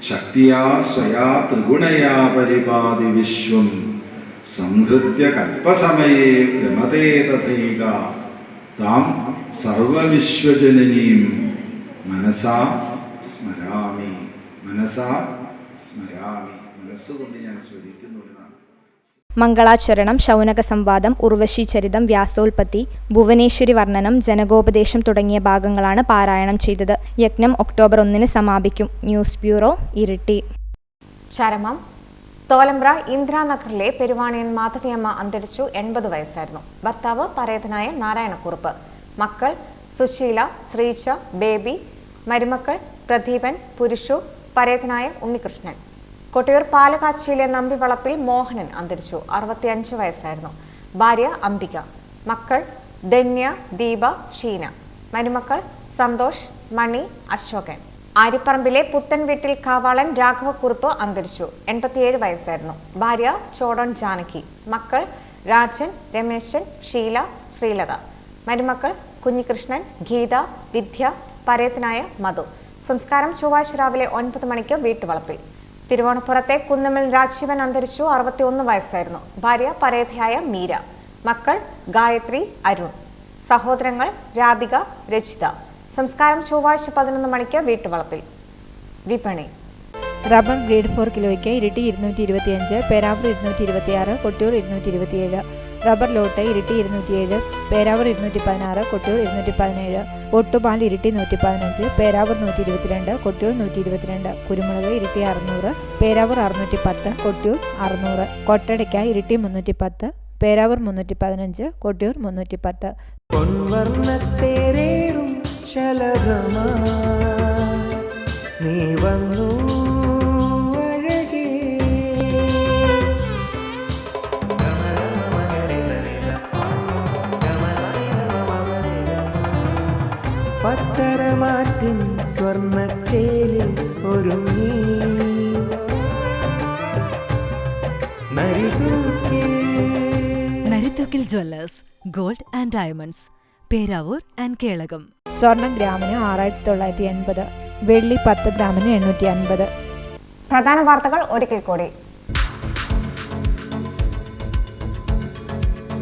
[SPEAKER 14] ശക്തിയാ സ്വയാ ത്രിഗുണയാ പരിപാതി വിശ്വം സംഹൃത്യ കൽപ്പസമയേ രമതേ തഥൈക താം സർവവിശ്വജനനീം മനസാ സ്മരാമി. മനസാ സ്മരാമി, മനസ്സുകൊണ്ട് ഞാൻ സ്മരിക്കുന്നു എന്നാണ്.
[SPEAKER 8] മംഗളാചരണം, ശൗനക സംവാദം, ഉർവശി ചരിതം, വ്യാസോൽപത്തി, ഭുവനേശ്വരി വർണ്ണനം, ജനകോപദേശം തുടങ്ങിയ ഭാഗങ്ങളാണ് പാരായണം ചെയ്തത്. യജ്ഞം ഒക്ടോബർ 1 സമാപിക്കും. News bureau, Iritty.
[SPEAKER 1] ചരമം. തോലമ്പ്ര ഇന്ദിരാനഗറിലെ പെരുവാണിയൻ മാധവിയമ്മ അന്തരിച്ചു. 80 വയസ്സായിരുന്നു. ഭർത്താവ് പരേതനായ നാരായണക്കുറുപ്പ്. മക്കൾ സുശീല, ശ്രീജ, ബേബി. മരുമക്കൾ പ്രദീപൻ, പുരുഷു, പരേതനായ ഉണ്ണികൃഷ്ണൻ. കൊട്ടിയൂർ പാലക്കാച്ചിയിലെ നമ്പിവളപ്പിൽ മോഹനൻ അന്തരിച്ചു. 65 വയസ്സായിരുന്നു. ഭാര്യ അംബിക. മക്കൾ ധന്യ, ദീപ, ഷീന. മരുമക്കൾ സന്തോഷ്, മണി, അശോകൻ. ആരിപ്പറമ്പിലെ പുത്തൻ വീട്ടിൽ കാവാളൻ രാഘവക്കുറുപ്പ് അന്തരിച്ചു. 87 വയസ്സായിരുന്നു. ഭാര്യ ചോടൻ ജാനകി. മക്കൾ രാജൻ, രമേശൻ, ഷീല, ശ്രീലത. മരുമക്കൾ കുഞ്ഞികൃഷ്ണൻ, ഗീത, വിദ്യ, പരേതനായ മധു. സംസ്കാരം ചൊവ്വാഴ്ച രാവിലെ 9 മണിക്ക് വീട്ടുവളപ്പിൽ. തിരുവോണപ്പുറത്തെ കുന്നമ്മൽ രാജീവൻ അന്തരിച്ചു. 61 വയസ്സായിരുന്നു. ഭാര്യ പരേതയായ മീര. മക്കൾ ഗായത്രി, അരുൺ. സഹോദരങ്ങൾ രാധിക, രചിത. സംസ്കാരം ചൊവ്വാഴ്ച 11 മണിക്ക് വീട്ടുവളപ്പിൽ. വിപണി.
[SPEAKER 2] റബ്ബർ ഗ്രേഡ് 4 കിലോയ്ക്ക് ഇരിട്ടി 225, പേരാവൂർ 226, കൊട്ടിയൂർ 227. റബ്ബർ ലോട്ട് ഇരിട്ടി 207, പേരാവൂർ 216, കൊട്ടിയൂർ 217. ഒട്ടുപാൽ ഇരിട്ടി 115, പേരാവൂർ 122, കൊട്ടിയൂർ 122. കുരുമുളക് ഇരിട്ടി 600, പേരാവൂർ 610, കൊട്ടിയൂർ 600. കൊട്ടടയ്ക്ക ഇരിട്ടി 310, പേരാവൂർ 315, കൊട്ടിയൂർ 310.
[SPEAKER 12] നീ വന്നു പത്തരമാറ്റിൻ സ്വർണ്ണച്ചേലിൽ ഒരുങ്ങി
[SPEAKER 15] Narithookil Jewellers, gold and diamonds, Peravoor and Kelakam.
[SPEAKER 2] സ്വർണം ഗ്രാമിന് 6980, വെള്ളി 10 ഗ്രാമിന് 850.
[SPEAKER 1] പ്രധാന വാർത്തകൾ ഒരിക്കൽ കൂടി.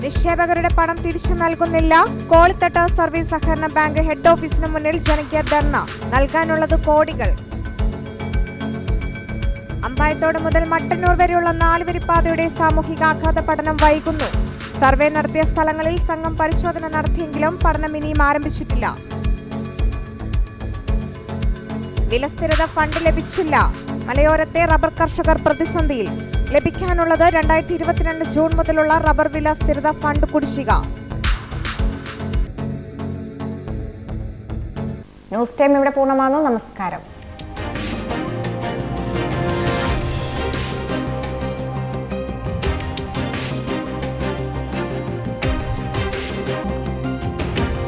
[SPEAKER 2] നിക്ഷേപകരുടെ പണം തിരിച്ചു നൽകുന്നില്ല. കോളിത്തട്ട് സർവീസ് സഹകരണ ബാങ്ക് ഹെഡ് ഓഫീസിന് മുന്നിൽ ജനകീയ ധർണ. നൽകാനുള്ളത് കോടികൾ. അമ്പായത്തോട് മുതൽ മട്ടന്നൂർ വരെയുള്ള 4 വരിപ്പാതയുടെ സാമൂഹികാഘാത പഠനം വൈകുന്നു. സർവേ നടത്തിയ സ്ഥലങ്ങളിൽ സംഘം പരിശോധന നടത്തിയെങ്കിലും പഠനം ഇനിയും ആരംഭിച്ചിട്ടില്ല. വിലസ്ഥിരത ഫണ്ട് ലഭിച്ചില്ല. മലയോരത്തെ റബ്ബർ കർഷകർ പ്രതിസന്ധിയിൽ. ലഭിക്കാനുള്ളത് 2022 ജൂൺ മുതലുള്ള റബ്ബർ വില സ്ഥിരത ഫണ്ട് കുടിശ്ശിക.
[SPEAKER 1] ന്യൂസ് ടൈം ഇവിടെ പൂർണ്ണമാകുന്നു. നമസ്കാരം.